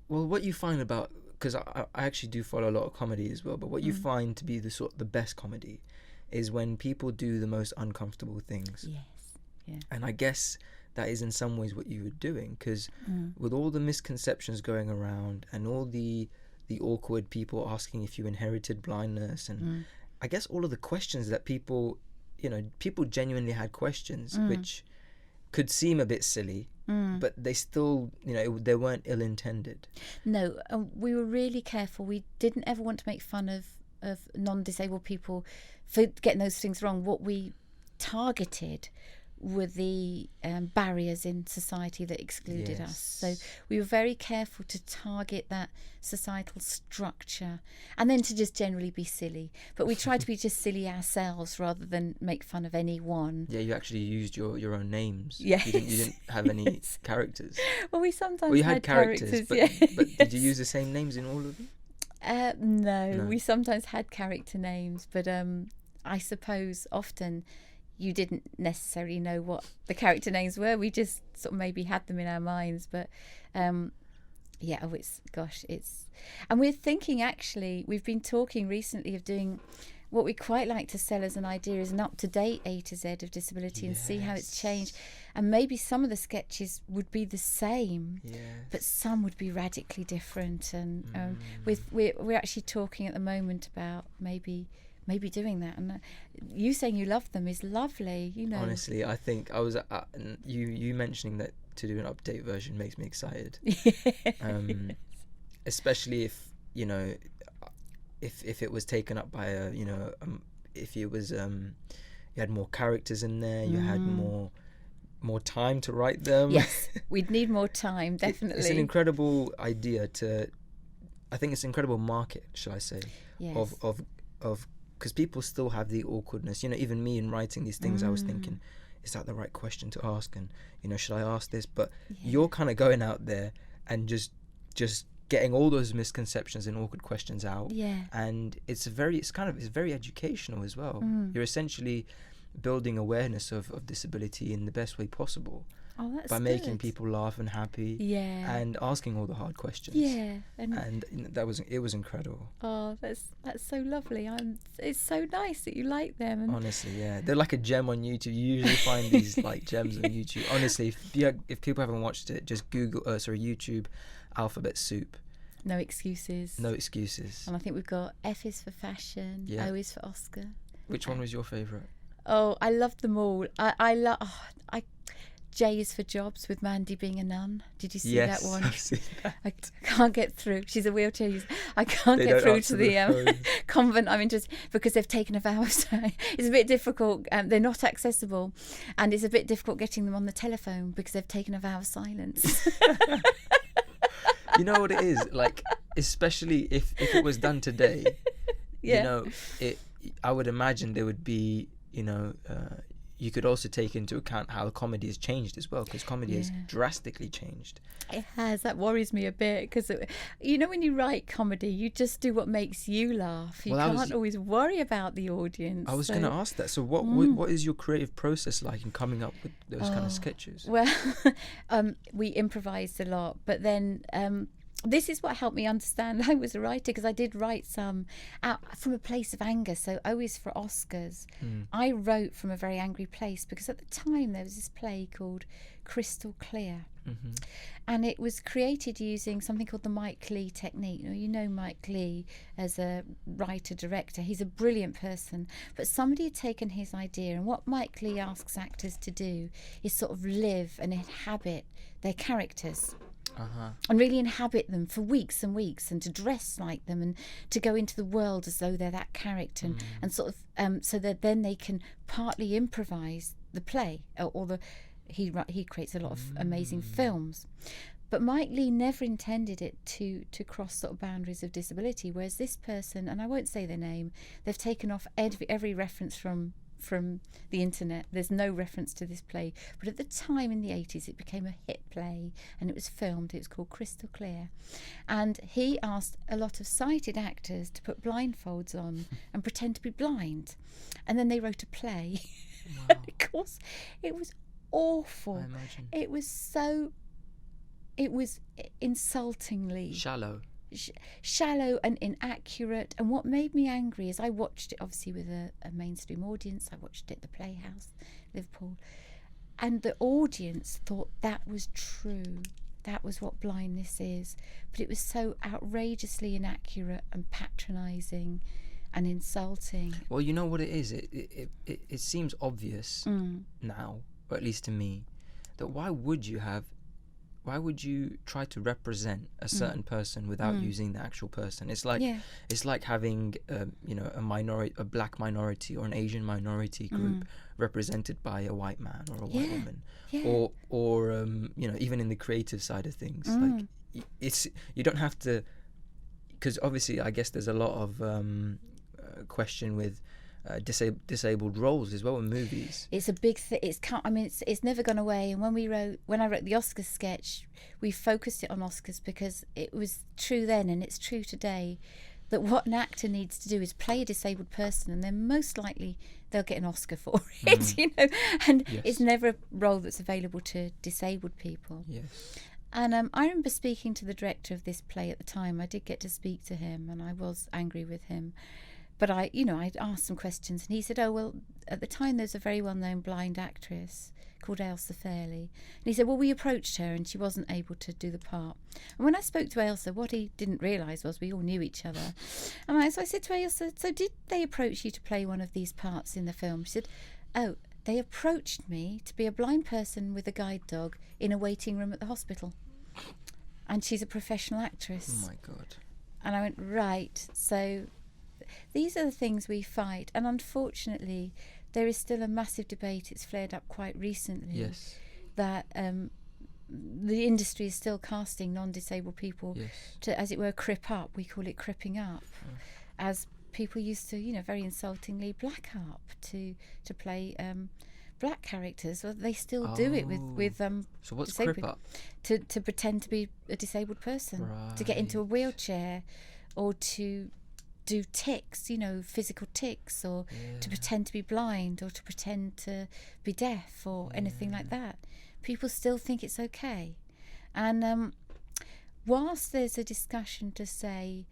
what you find about, because I actually do follow a lot of comedy as well, but what you find to be the best comedy is when people do the most uncomfortable things. Yes. Yeah. And I guess that is in some ways what you were doing, because with all the misconceptions going around and all the awkward people asking if you inherited blindness, and I guess all of the questions that people genuinely had questions which could seem a bit silly, but they still, they weren't ill-intended. No, we were really careful. We didn't ever want to make fun of non-disabled people for getting those things wrong. What we targeted were the barriers in society that excluded us. So we were very careful to target that societal structure, and then to just generally be silly. But we tried to be just silly ourselves rather than make fun of anyone. Yeah, you actually used your own names. Yes. You didn't have any characters. Well, we sometimes you had characters, but, yes. but did you use the same names in all of them? No, we sometimes had character names, but I suppose often you didn't necessarily know what the character names were. We just sort of maybe had them in our minds. But and we're thinking, actually, we've been talking recently of doing what we quite like to sell as an idea is an up-to-date A to Z of disability and see how it's changed. And maybe some of the sketches would be the same, but some would be radically different. And we're actually talking at the moment about maybe doing that. And you saying you love them is lovely, Honestly, I think I was you mentioning that to do an update version makes me excited. Especially if if it was taken up by if it was you had more characters in there, you had more time to write them. Yes, we'd need more time, definitely. It's an incredible idea I think it's an incredible market, shall I say, of because people still have the awkwardness. Even me in writing these things, I was thinking, is that the right question to ask? And should I ask this? But you're kind of going out there and just getting all those misconceptions and awkward questions out. Yeah. And it's very educational as well. You're essentially building awareness of disability in the best way possible. Oh, that's by good. Making people laugh and happy, and asking all the hard questions. Yeah, and it was incredible. Oh, that's so lovely. It's so nice that you like them. And honestly, yeah, they're like a gem on YouTube. You usually find these like gems on YouTube. Honestly, if people haven't watched it, just Google, YouTube, Alphabet Soup. No excuses. No excuses. And I think we've got F is for fashion. O is for Oscar. Which one was your favourite? Oh, I loved them all. J is for Jobs, with Mandy being a nun. Did you see that one? Yes, I've seen that. I can't get through. She's a wheelchair user. I can't get through to the convent I'm interested, because they've taken a vow. So it's a bit difficult. They're not accessible, and it's a bit difficult getting them on the telephone because they've taken a vow of silence. You know what it is? Like, especially if it was done today, I would imagine there would be, you could also take into account how comedy has changed as well, because comedy has drastically changed. It has. That worries me a bit, because when you write comedy, you just do what makes you laugh. You can't always worry about the audience. I was going to ask that. So what is your creative process like in coming up with those kind of sketches? Well, we improvised a lot, but then this is what helped me understand I was a writer, because I did write some out from a place of anger. So O is for Oscars. I wrote from a very angry place, because at the time there was this play called Crystal Clear. And it was created using something called the Mike Leigh technique. You know Mike Leigh as a writer-director. He's a brilliant person. But somebody had taken his idea, and what Mike Leigh asks actors to do is sort of live and inhabit their characters. And really inhabit them for weeks and weeks, and to dress like them, and to go into the world as though they're that character, and sort of so that then they can partly improvise the play, he creates a lot of amazing films. But Mike Leigh never intended it to cross sort of boundaries of disability, whereas this person, and I won't say their name, they've taken off every reference from the internet. There's no reference to this play, but at the time in the 80s it became a hit play and it was filmed. It was called Crystal Clear, and he asked a lot of sighted actors to put blindfolds on and pretend to be blind, and then they wrote a play. Wow. Of course it was awful. I imagine. It was insultingly shallow and inaccurate. And what made me angry is I watched it obviously with a mainstream audience. I watched it at the Playhouse, Liverpool, and the audience thought that was true. That was what blindness is. But it was so outrageously inaccurate and patronising and insulting. Well, you know what it is? It seems obvious now, or at least to me, that why would you try to represent a certain person without using the actual person? It's like having a black minority or an Asian minority group represented by a white man or a white woman, or even in the creative side of things. Like you don't have to, because obviously I guess there's a lot of question with disabled roles as well in movies. It's a big thing. It's never gone away. And when I wrote the Oscars sketch, we focused it on Oscars because it was true then and it's true today that what an actor needs to do is play a disabled person, and then most likely they'll get an Oscar for it. And it's never a role that's available to disabled people. Yes. And I remember speaking to the director of this play at the time. I did get to speak to him, and I was angry with him. But I'd asked some questions, and he said, "Oh well, at the time there's a very well-known blind actress called Ailsa Fairley." And he said, "Well, we approached her, and she wasn't able to do the part." And when I spoke to Ailsa, what he didn't realise was we all knew each other. And so I said to Ailsa, "So did they approach you to play one of these parts in the film?" She said, "Oh, they approached me to be a blind person with a guide dog in a waiting room at the hospital, and she's a professional actress." Oh my God. And I went, right, so these are the things we fight, and unfortunately there is still a massive debate. It's flared up quite recently that the industry is still casting non-disabled people to, as it were, crip up. We call it cripping up, as people used to, very insultingly black up to play black characters. Well, they still do it with so what's disabled, crip up? To pretend to be a disabled person, to get into a wheelchair, or to do tics, physical tics, or to pretend to be blind, or to pretend to be deaf, or anything like that. People still think it's okay. And whilst there's a discussion to say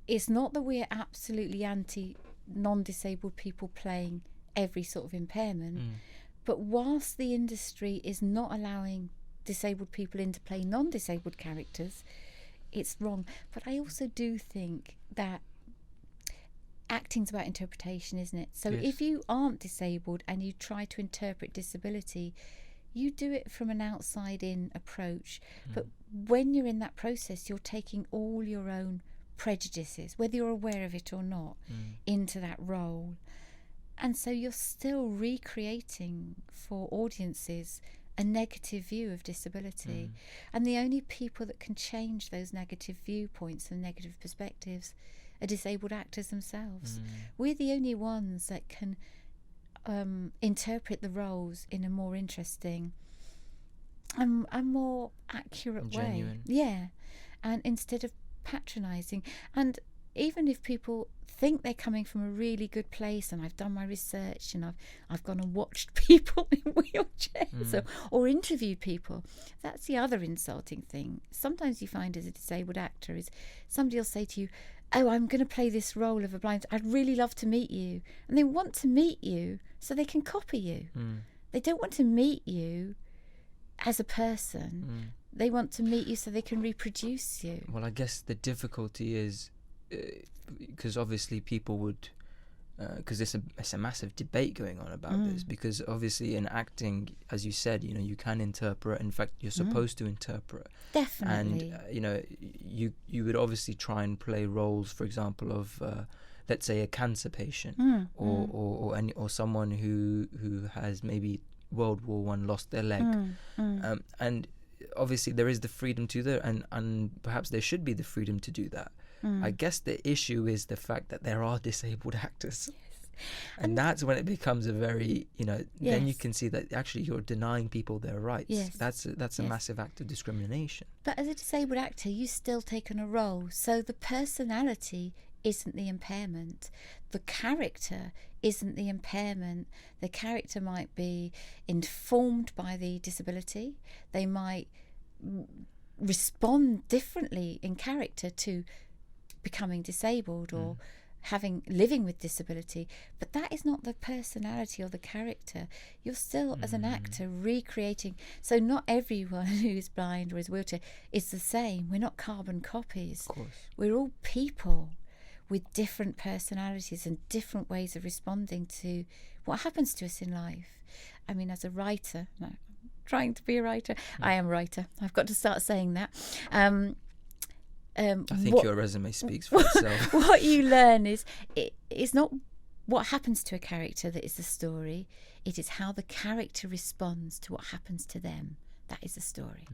it's not that we're absolutely anti non-disabled people playing every sort of impairment, but whilst the industry is not allowing disabled people in to play non-disabled characters, it's wrong. But I also do think that acting's about interpretation, isn't it? So if you aren't disabled and you try to interpret disability, you do it from an outside-in approach. But when you're in that process, you're taking all your own prejudices, whether you're aware of it or not, into that role. And so you're still recreating for audiences a negative view of disability. And the only people that can change those negative viewpoints and negative perspectives are disabled actors themselves. We're the only ones that can interpret the roles in a more interesting and more accurate way. Yeah, and instead of patronising. And even if people think they're coming from a really good place, and I've done my research and I've gone and watched people in wheelchairs or interviewed people, that's the other insulting thing. Sometimes you find as a disabled actor is somebody will say to you, "Oh, I'm going to play this role of a blind, I'd really love to meet you." And they want to meet you so they can copy you. They don't want to meet you as a person. They want to meet you so they can reproduce you. Well, I guess the difficulty is because obviously people would, because it's a massive debate going on about this, because obviously in acting, as you said, you can interpret. In fact, you're supposed to interpret. Definitely. And you would obviously try and play roles, for example, of let's say a cancer patient, or someone who has maybe World War I lost their leg. And obviously there is the freedom to that, and perhaps there should be the freedom to do that. I guess the issue is the fact that there are disabled actors. And that's when it becomes a very, then you can see that actually you're denying people their rights. That's a massive act of discrimination. But as a disabled actor, you still take on a role. So the personality isn't the impairment. The character isn't the impairment. The character might be informed by the disability. They might respond differently in character to becoming disabled or living with disability, but that is not the personality or the character. You're still, as an actor, recreating. So not everyone who is blind or is wheelchair is the same. We're not carbon copies. Of course. We're all people with different personalities and different ways of responding to what happens to us in life. I mean, as a writer, trying to be a writer, I am a writer. I've got to start saying that. I think your resume speaks for itself. What you learn is it's not what happens to a character that is the story. It is how the character responds to what happens to them. That is the story.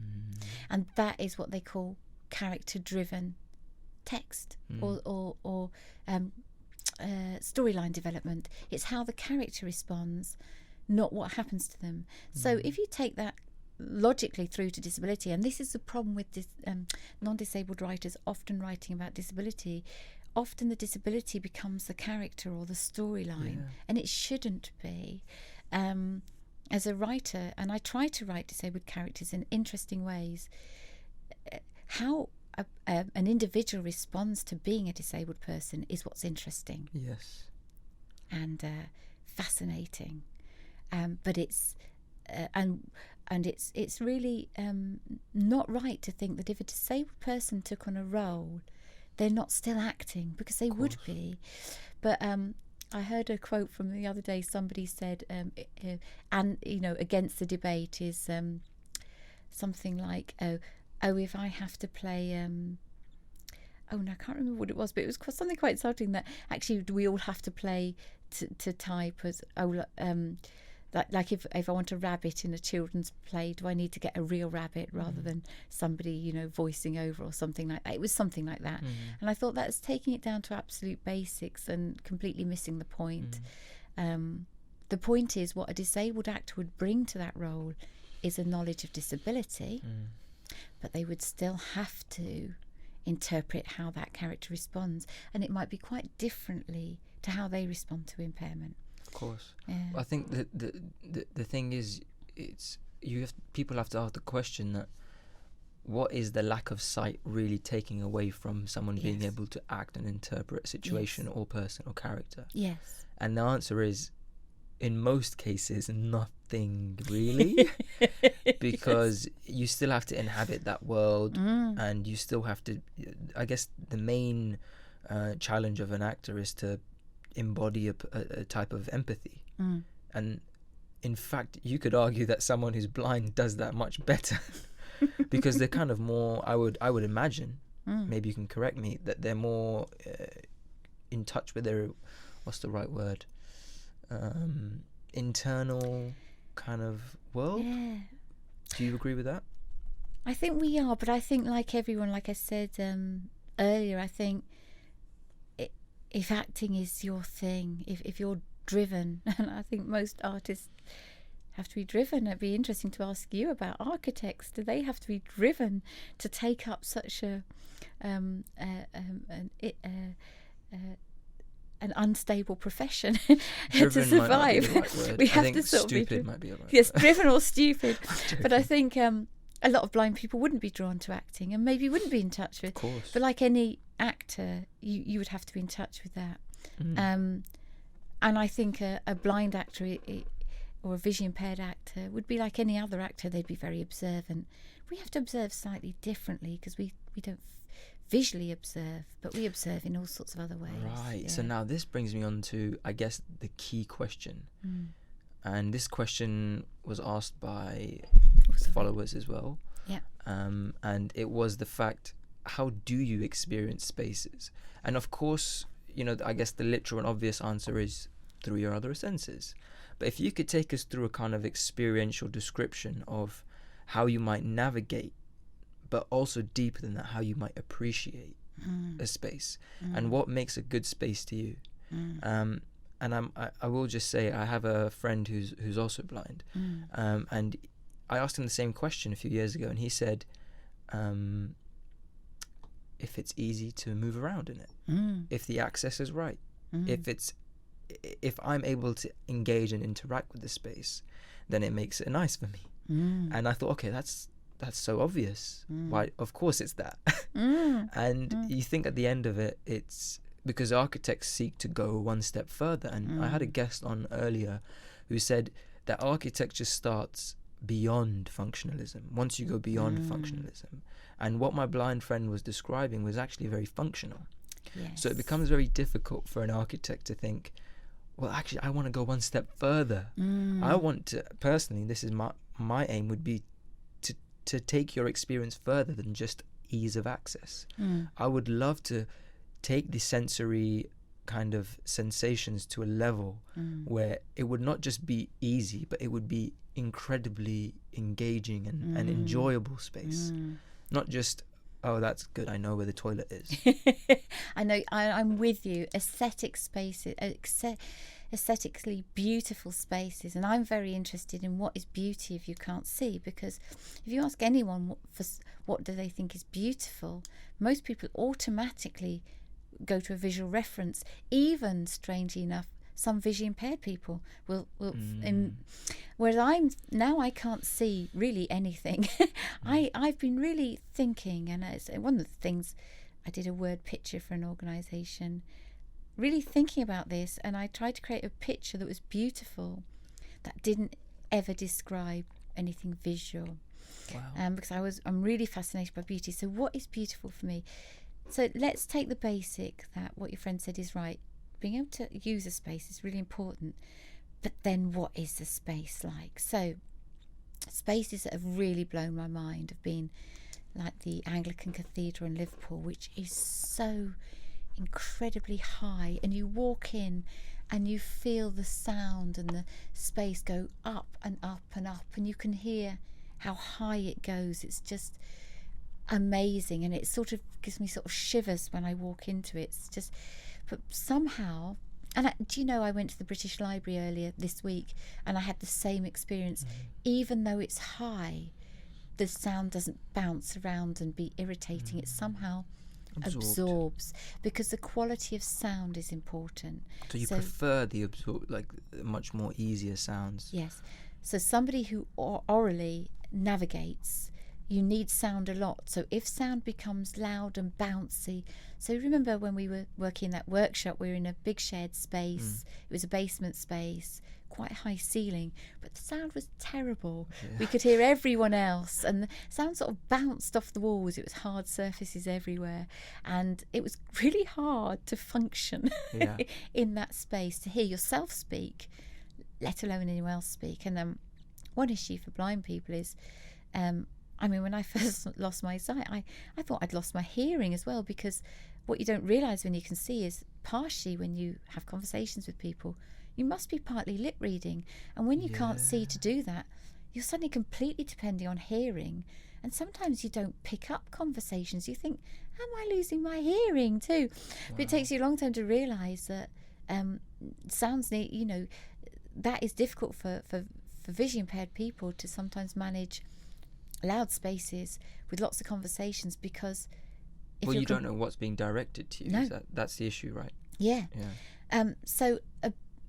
And that is what they call character-driven text or storyline development. It's how the character responds, not what happens to them. So if you take that logically through to disability, and this is the problem with non-disabled writers often writing about disability, often the disability becomes the character or the storyline, and it shouldn't be. As a writer, and I try to write disabled characters in interesting ways, how an individual responds to being a disabled person is what's interesting. Yes. And fascinating. But it's and it's really not right to think that if a disabled person took on a role, they're not still acting, because they would be. But I heard a quote from the other day. Somebody said, and against the debate is something like, oh, if I have to play, I can't remember what it was, but it was something quite insulting, that actually we all have to play to type as like if I want a rabbit in a children's play, do I need to get a real rabbit rather than somebody voicing over or something like that? It was something like that. And I thought that's taking it down to absolute basics and completely missing the point. The point is, what a disabled actor would bring to that role is a knowledge of disability, but they would still have to interpret how that character responds, and it might be quite differently to how they respond to impairment. Of course. I think the thing is, people have to ask the question that what is the lack of sight really taking away from someone being able to act and interpret a situation or person or character? Yes. And the answer is, in most cases, nothing really, because you still have to inhabit that world, and you still have to. I guess the main challenge of an actor is to embody a type of empathy, and in fact you could argue that someone who's blind does that much better because they're kind of more, I would imagine, maybe you can correct me, that they're more in touch with their, what's the right word, internal kind of world. Do you agree with that? I think we are, but I think, like everyone, like I said earlier, I think if acting is your thing, if you're driven, and I think most artists have to be driven. It'd be interesting to ask you about architects. Do they have to be driven to take up such an unstable profession to survive? We have to sort of be might be a right yes, driven or stupid. But I think a lot of blind people wouldn't be drawn to acting, and maybe wouldn't be in touch with. Of course. But like any actor, you would have to be in touch with that. And I think a blind actor or a vision impaired actor would be like any other actor. They'd be very observant. We have to observe slightly differently because we don't visually observe, but we observe in all sorts of other ways. Right. Yeah. So now this brings me on to, I guess, the key question. And this question was asked by followers as well. Yeah. And it was the fact, how do you experience spaces? And of course, I guess the literal and obvious answer is through your other senses. But if you could take us through a kind of experiential description of how you might navigate, but also deeper than that, how you might appreciate a space and what makes a good space to you. And I will just say, I have a friend who's also blind, and I asked him the same question a few years ago, and he said, if it's easy to move around in it, if the access is right, if I'm able to engage and interact with the space, then it makes it nice for me. And I thought, okay, that's so obvious. Why? Of course it's that. And you think at the end of it, it's because architects seek to go one step further. And I had a guest on earlier who said that architecture starts beyond functionalism, once you go beyond functionalism. And what my blind friend was describing was actually very functional. Yes. So it becomes very difficult for an architect to think, well, actually, I want to go one step further. I want to, personally, this is my aim would be to take your experience further than just ease of access. I would love to take the sensory kind of sensations to a level where it would not just be easy, but it would be incredibly engaging and enjoyable space. Not just, oh, that's good, I know where the toilet is. I know, I'm with you. Aesthetic spaces, aesthetically beautiful spaces, and I'm very interested in what is beauty if you can't see, because if you ask anyone what do they think is beautiful, most people automatically go to a visual reference. Even, strangely enough, some visually impaired people will whereas I can't see really anything. I've been really thinking, and it's one of the things, I did a word picture for an organisation, really thinking about this, and I tried to create a picture that was beautiful, that didn't ever describe anything visual. Wow. Because I'm really fascinated by beauty. So what is beautiful for me? So let's take the basic, that what your friend said is right. Being able to use a space is really important. But then what is the space like? So spaces that have really blown my mind have been like the Anglican Cathedral in Liverpool, which is so incredibly high, and you walk in and you feel the sound and the space go up and up and up, and you can hear how high it goes. It's just amazing, and it sort of gives me sort of shivers when I walk into it. It's just, but somehow, and do you know, I went to the British Library earlier this week and I had the same experience. Even though it's high, the sound doesn't bounce around and be irritating. It somehow absorbs, because the quality of sound is important. So you prefer the much more easier sounds? Yes. So somebody who orally navigates, you need sound a lot. So if sound becomes loud and bouncy, so remember when we were working that workshop, we were in a big shared space. It was a basement space, quite high ceiling, but the sound was terrible. We could hear everyone else, and the sound sort of bounced off the walls. It was hard surfaces everywhere, and it was really hard to function in that space, to hear yourself speak, let alone anyone else speak. And one issue for blind people is, when I first lost my sight, I thought I'd lost my hearing as well, because what you don't realise when you can see is partially when you have conversations with people, you must be partly lip reading. And when you can't see to do that, you're suddenly completely depending on hearing. And sometimes you don't pick up conversations. You think, am I losing my hearing too? But it takes you a long time to realise that sounds need, that is difficult for visually impaired people to sometimes manage loud spaces with lots of conversations, because if you don't know what's being directed to you. No. That's the issue, right? Yeah. So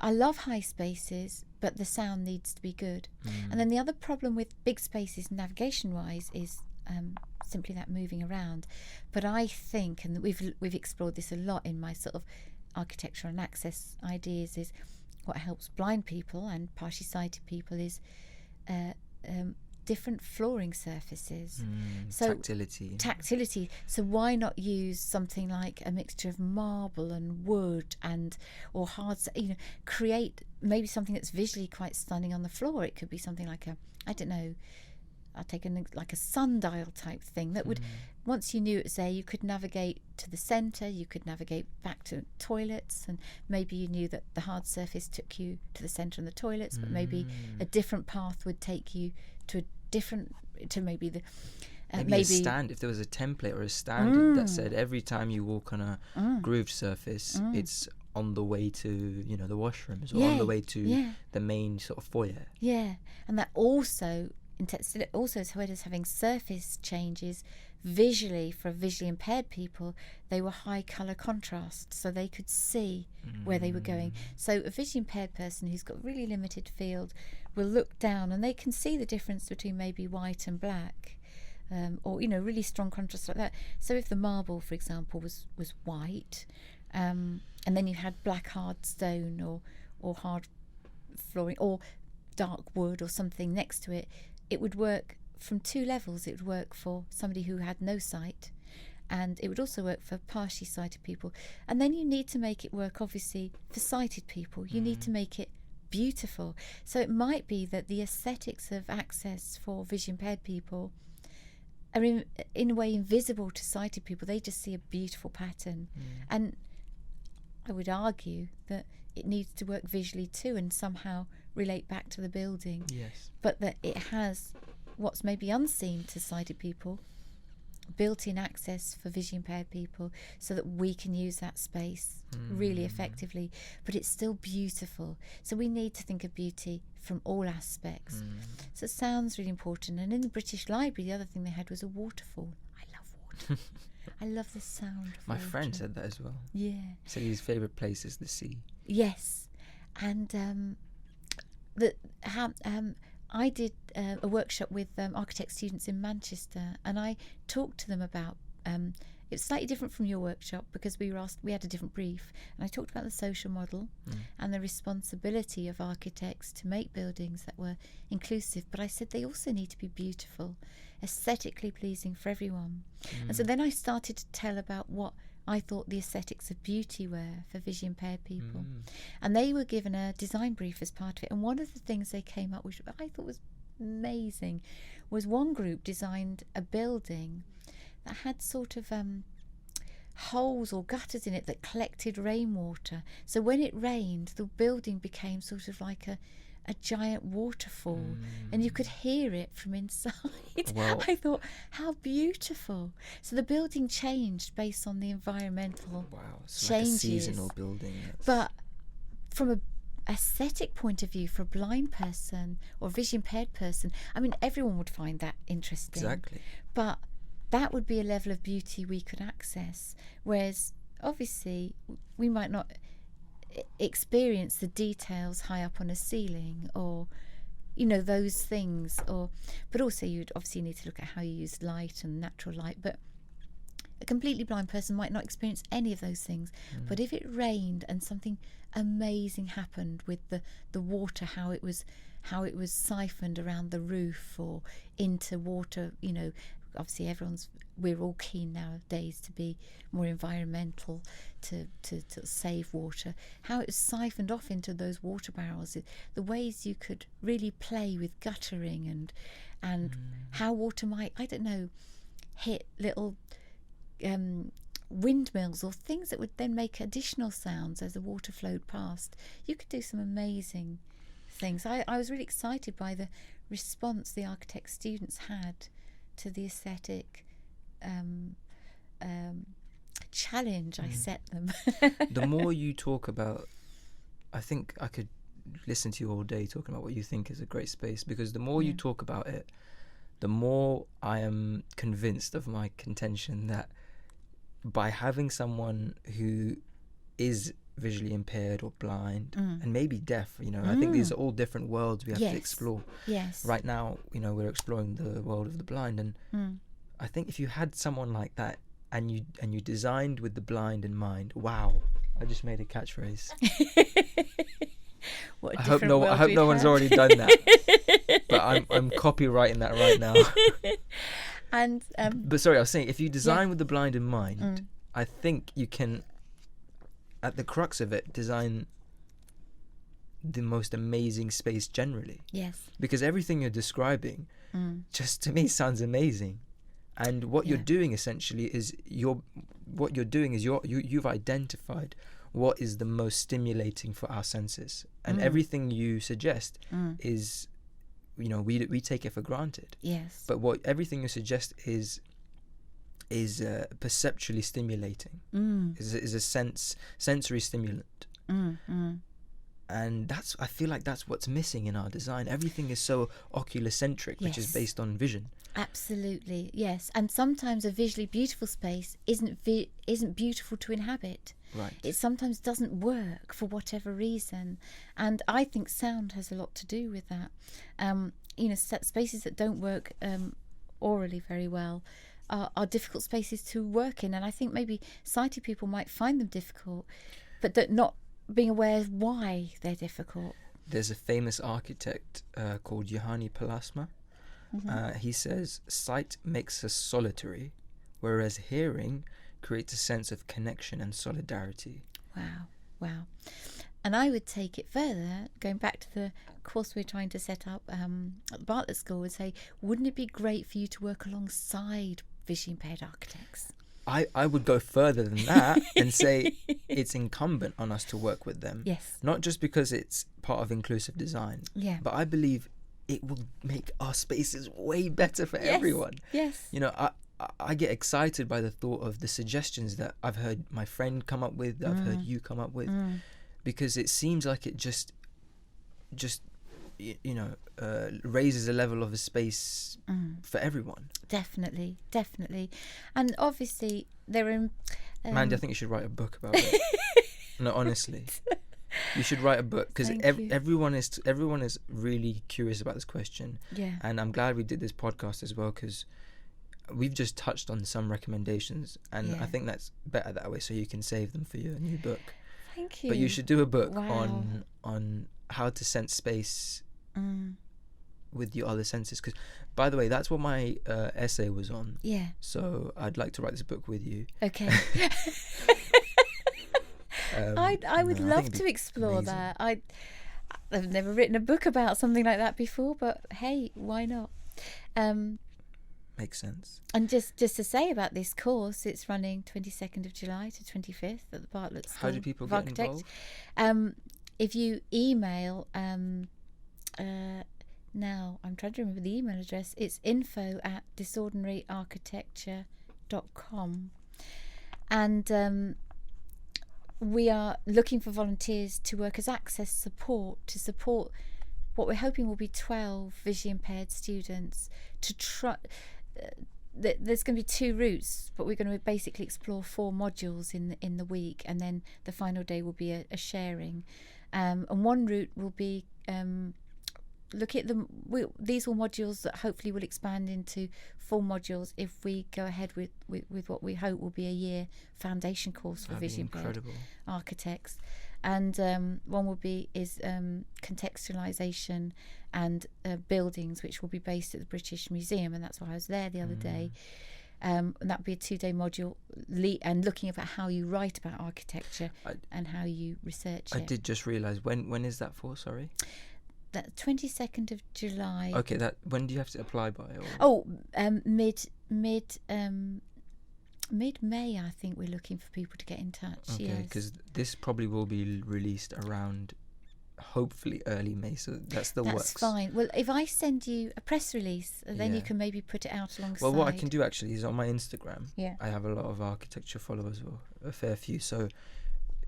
I love high spaces, but the sound needs to be good. And then the other problem with big spaces navigation wise is simply that moving around. But I think, and we've explored this a lot in my sort of architecture and access ideas, is what helps blind people and partially sighted people is different flooring surfaces. So tactility. So why not use something like a mixture of marble and wood or hard, create maybe something that's visually quite stunning on the floor. It could be something like I'll take like a sundial type thing that would, once you knew it was there, you could navigate to the centre, you could navigate back to toilets, and maybe you knew that the hard surface took you to the centre and the toilets, but maybe a different path would take you to maybe the... maybe a stand, if there was a template or a standard that said every time you walk on a grooved surface, it's on the way to, you know, the washrooms, or on the way to the main sort of foyer. Yeah, and that also... as well as having surface changes visually, for visually impaired people, they were high colour contrast, so they could see where they were going. So a visually impaired person who's got really limited field will look down and they can see the difference between maybe white and black, or, you know, really strong contrast like that. So if the marble, for example, was white, and then you had black hard stone or hard flooring or dark wood or something next to it, it would work from two levels. It would work for somebody who had no sight, and it would also work for partially sighted people. And then you need to make it work, obviously, for sighted people. You need to make it beautiful. So it might be that the aesthetics of access for vision impaired people are in a way invisible to sighted people. They just see a beautiful pattern. And I would argue that it needs to work visually too, and somehow relate back to the building. Yes. But that it has what's maybe unseen to sighted people, built-in access for vision impaired people, so that we can use that space really effectively. But it's still beautiful. So we need to think of beauty from all aspects. So it sounds really important. And in the British Library, the other thing they had was a waterfall. I love water. I love the sound of My water. friend said that as well. Yeah. Said his favourite place is the sea. Yes. And I did a workshop with architect students in Manchester, and I talked to them about it's slightly different from your workshop because we had a different brief, and I talked about the social model and the responsibility of architects to make buildings that were inclusive, but I said they also need to be beautiful, aesthetically pleasing for everyone. And so then I started to tell about what I thought the aesthetics of beauty were for vision impaired people. And they were given a design brief as part of it. And one of the things they came up with, which I thought was amazing, was one group designed a building that had sort of holes or gutters in it that collected rainwater. So when it rained, the building became sort of like a giant waterfall, and you could hear it from inside. Wow. I thought, how beautiful. So the building changed based on the environmental changes. Like a seasonal building. But from a aesthetic point of view, for a blind person or vision impaired person, I mean, everyone would find that interesting. Exactly. But that would be a level of beauty we could access, whereas obviously we might not experience the details high up on a ceiling, or, you know, those things. But also you'd obviously need to look at how you use light and natural light. But a completely blind person might not experience any of those things. But if it rained and something amazing happened with the water, how it was siphoned around the roof or into water, you know, obviously we're all keen nowadays to be more environmental, to save water, how it was siphoned off into those water barrels, the ways you could really play with guttering, and how water might, I don't know, hit little windmills or things that would then make additional sounds as the water flowed past. You could do some amazing things. I was really excited by the response the architect students had to the aesthetic challenge I set them. The more you talk about, I think I could listen to you all day talking about what you think is a great space, because the more you talk about it, the more I am convinced of my contention that by having someone who is visually impaired or blind and maybe deaf, you know, I think these are all different worlds we have to explore. Yes. Right now, you know, we're exploring the world of the blind, and I think if you had someone like that and you designed with the blind in mind, wow, I just made a catchphrase. I hope no one's already done that. But I'm copywriting that right now. And but sorry, I was saying, if you design with the blind in mind, I think you can, at the crux of it, design the most amazing space generally. Yes. Because everything you're describing just to me sounds amazing. And what you're doing essentially is you've identified what is the most stimulating for our senses, and everything you suggest is, we take it for granted. Yes. But everything you suggest is perceptually stimulating. Is a sensory stimulant. And I feel like that's what's missing in our design. Everything is so oculocentric, which is based on vision. Absolutely, yes. And sometimes a visually beautiful space isn't beautiful to inhabit. Right. It sometimes doesn't work for whatever reason, and I think sound has a lot to do with that. Spaces that don't work orally very well are difficult spaces to work in, and I think maybe sighted people might find them difficult, but that not being aware of why they're difficult. There's a famous architect called Johanni Palasma. He says, sight makes us solitary, whereas hearing creates a sense of connection and solidarity. Wow. And I would take it further, going back to the course we're trying to set up at the Bartlett School, would say, wouldn't it be great for you to work alongside visually impaired architects? I would go further than that and say it's incumbent on us to work with them. Yes. Not just because it's part of inclusive design, but I believe it will make our spaces way better for everyone. Yes. I get excited by the thought of the suggestions that I've heard my friend come up with, that I've heard you come up with, because it seems like it just raises a level of a space for everyone. Definitely. And obviously there are Mandy, I think you should write a book about it. No, honestly, you should write a book, because everyone is really curious about this question. And I'm glad we did this podcast as well, because we've just touched on some recommendations, and I think that's better that way, so you can save them for your new book. Thank you. But you should do a book on how to sense space with your other senses, because, by the way, that's what my essay was on. So I'd like to write this book with you. Okay. I would love to explore that. I've never written a book about something like that before, but hey, why not? Makes sense. And just to say about this course, it's running 22nd of July to 25th at the Bartlett School. How do people get involved? If you email, now I'm trying to remember the email address, it's info@disordinaryarchitecture.com, and we are looking for volunteers to work as access support to support what we're hoping will be 12 visually impaired students to try. There's going to be 2 routes, but we're going to basically explore 4 modules in the week, and then the final day will be a sharing. And one route will be look at them. These are modules that hopefully will expand into 4 modules if we go ahead with what we hope will be a year foundation course for visually impaired architects. And one will be contextualization and buildings, which will be based at the British Museum, and that's why I was there the other day. And that would be a 2-day module, and looking about how you write about architecture and how you research it. I did just realise, when is that for? Sorry. That 22nd of July. Okay, when do you have to apply by? Mid-May, I think we're looking for people to get in touch. Okay, because this probably will be released around, hopefully, early May, so that's works. That's fine. Well, if I send you a press release, then you can maybe put it out alongside. Well, what I can do actually is on my Instagram, I have a lot of architecture followers, or a fair few, so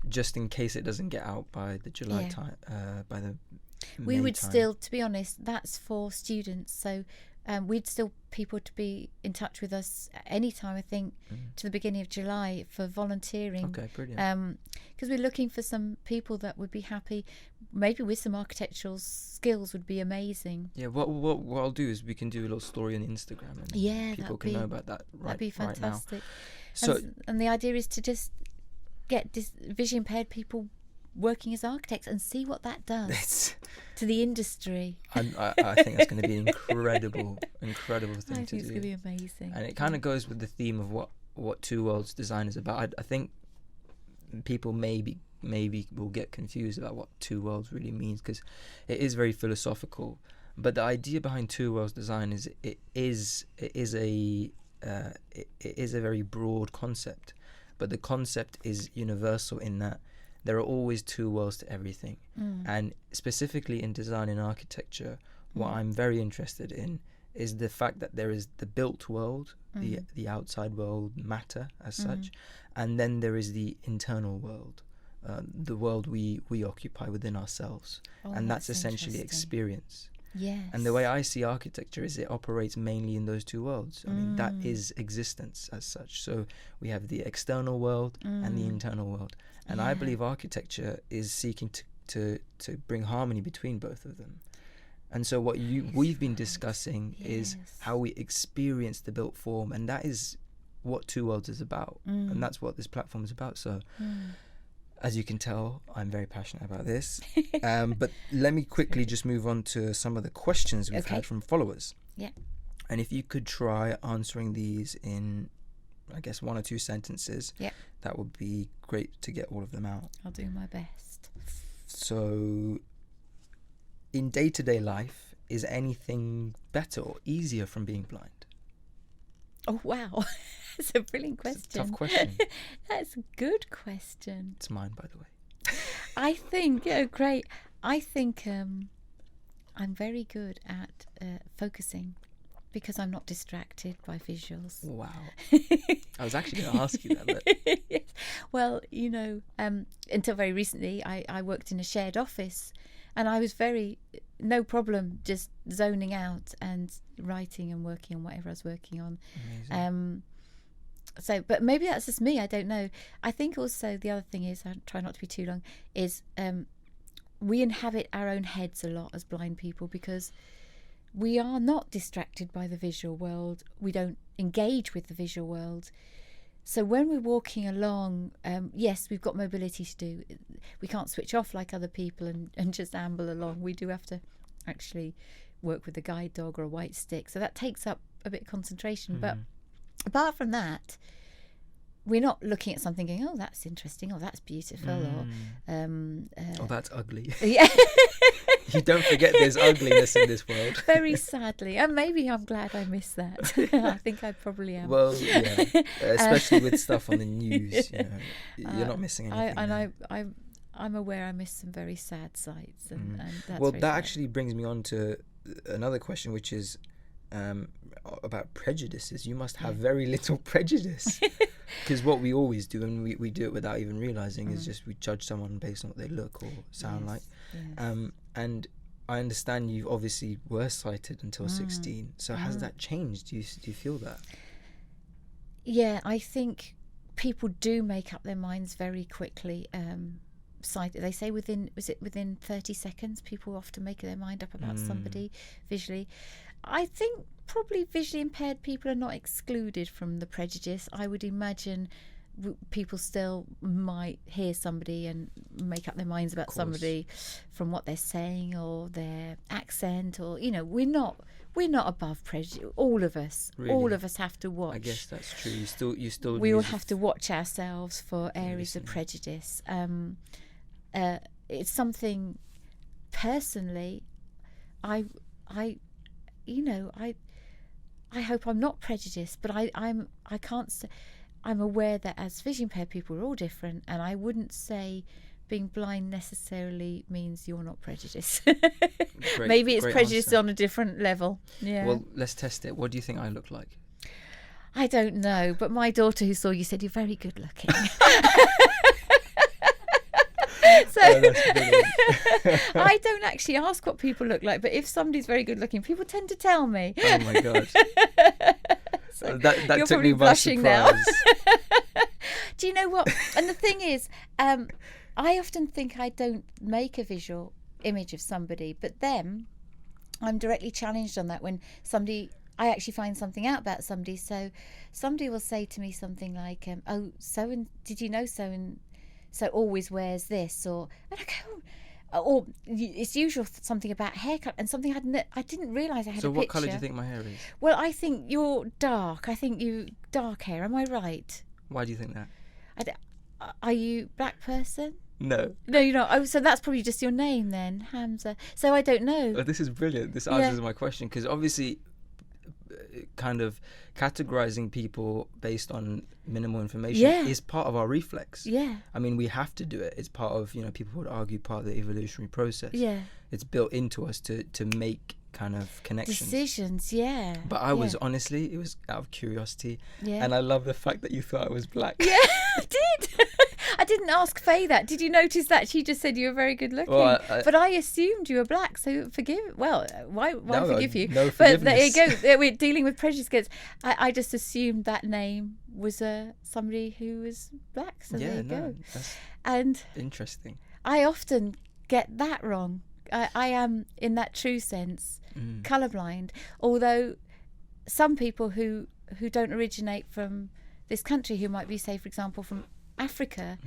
just in case it doesn't get out by the July time, by the we would time. Still, to be honest, that's for students, so we'd still people to be in touch with us anytime, I think, to the beginning of July for volunteering. Okay, brilliant. Because we're looking for some people that would be happy, maybe with some architectural skills would be amazing. Yeah, what I'll do is we can do a little story on Instagram, and people can know about that that'd be fantastic. Right now. And the idea is to just get visually impaired people working as architects and see what that does to the industry. I think that's going to be an incredible thing to do. I think it's going to be amazing. And it kind of goes with the theme of what Two Worlds design is about. I think people maybe will get confused about what two worlds really means, because it is very philosophical. But the idea behind two worlds design is it is a very broad concept, but the concept is universal in that there are always two worlds to everything. And specifically in design and architecture, what I'm very interested in is the fact that there is the built world, the outside world, matter as such, and then there is the internal world, the world we occupy within ourselves. And that's essentially experience. Yes. And the way I see architecture is it operates mainly in those two worlds. I mean, that is existence as such. So we have the external world and the internal world. And I believe architecture is seeking to bring harmony between both of them. And so what we've been discussing is how we experience the built form, and that is what Two Worlds is about. And that's what this platform is about. So as you can tell, I'm very passionate about this. But let me quickly just move on to some of the questions we've had from followers. Yeah. And if you could try answering these in, I guess, 1 or 2 sentences, that would be great to get all of them out. I'll do my best. So, in day-to-day life, is anything better or easier from being blind? Oh, wow. That's a brilliant question. It's a tough question. That's a good question. It's mine, by the way. I think, great. I think I'm very good at focusing because I'm not distracted by visuals. Wow. I was actually going to ask you that. But... Yes. Well, until very recently, I worked in a shared office, and I was no problem just zoning out and writing and working on whatever I was working on. Amazing. But maybe that's just me, I don't know. I think also the other thing is, I try not to be too long, is we inhabit our own heads a lot as blind people because we are not distracted by the visual world. We don't engage with the visual world. So when we're walking along, yes, we've got mobility to do. We can't switch off like other people and just amble along. We do have to actually work with a guide dog or a white stick. So that takes up a bit of concentration. But apart from that, we're not looking at something going, oh, that's interesting, or that's beautiful, or that's ugly. Yeah. You don't forget there's ugliness in this world. Very sadly. And maybe I'm glad I missed that. I think I probably am. Well, yeah. Especially with stuff on the news, you're not missing anything. I'm aware I missed some very sad sights. And that's well, very that sad. actually brings me on to another question, which is about prejudices. You must have very little prejudice. Because what we always do, and we do it without even realising, is just we judge someone based on what they look or sound like. Yes. And I understand you obviously were sighted until 16. So has that changed? Do you feel that? Yeah, I think people do make up their minds very quickly. Sighted, they say within 30 seconds, people often make their mind up about somebody visually. I think probably visually impaired people are not excluded from the prejudice. I would imagine people still might hear somebody and make up their minds about somebody from what they're saying or their accent, or we're not above prejudice. All of us have to watch. I guess that's true. You still we all have to watch ourselves for areas of prejudice. It's something personally I hope I'm not prejudiced, but I'm aware that as visually impaired people we're all different, and I wouldn't say being blind necessarily means you're not prejudiced. Maybe it's prejudice on a different level. Yeah. Well, let's test it. What do you think I look like? I don't know, but my daughter who saw you said you're very good looking. So I don't actually ask what people look like, but if somebody's very good looking, people tend to tell me. Oh my god. So that you're took me by blushing surprise. Now. Do you know what? And the thing is, I often think I don't make a visual image of somebody, but then I'm directly challenged on that when I actually find something out about somebody. So somebody will say to me something like, oh, did you know so always wears this, and I go, or it's usual something about haircut and something I didn't realise I had a picture. So what colour do you think my hair is? Well, I think you're dark. I think you dark hair. Am I right? Why do you think that? Are you black person? No. No, you're not. Oh, so that's probably just your name then, Hamza. So I don't know. Oh, this is brilliant. This answers my question, because obviously kind of categorizing people based on minimal information is part of our reflex. Yeah. I mean, we have to do it. It's part of, people would argue, part of the evolutionary process. Yeah. It's built into us to make kind of connections. Decisions, yeah. But I was, honestly, it was out of curiosity. Yeah. And I love the fact that you thought I was black. Yeah, I did. I didn't ask Faye that. Did you notice that? She just said you were very good looking. Well, but I assumed you were black, so why forgive you? No forgiveness. But there you go. We're dealing with prejudice. I just assumed that name was somebody who was black, so there you go. That's and interesting. I often get that wrong. I am, in that true sense, colourblind. Although some people who don't originate from this country, who might be, say, for example, from Africa,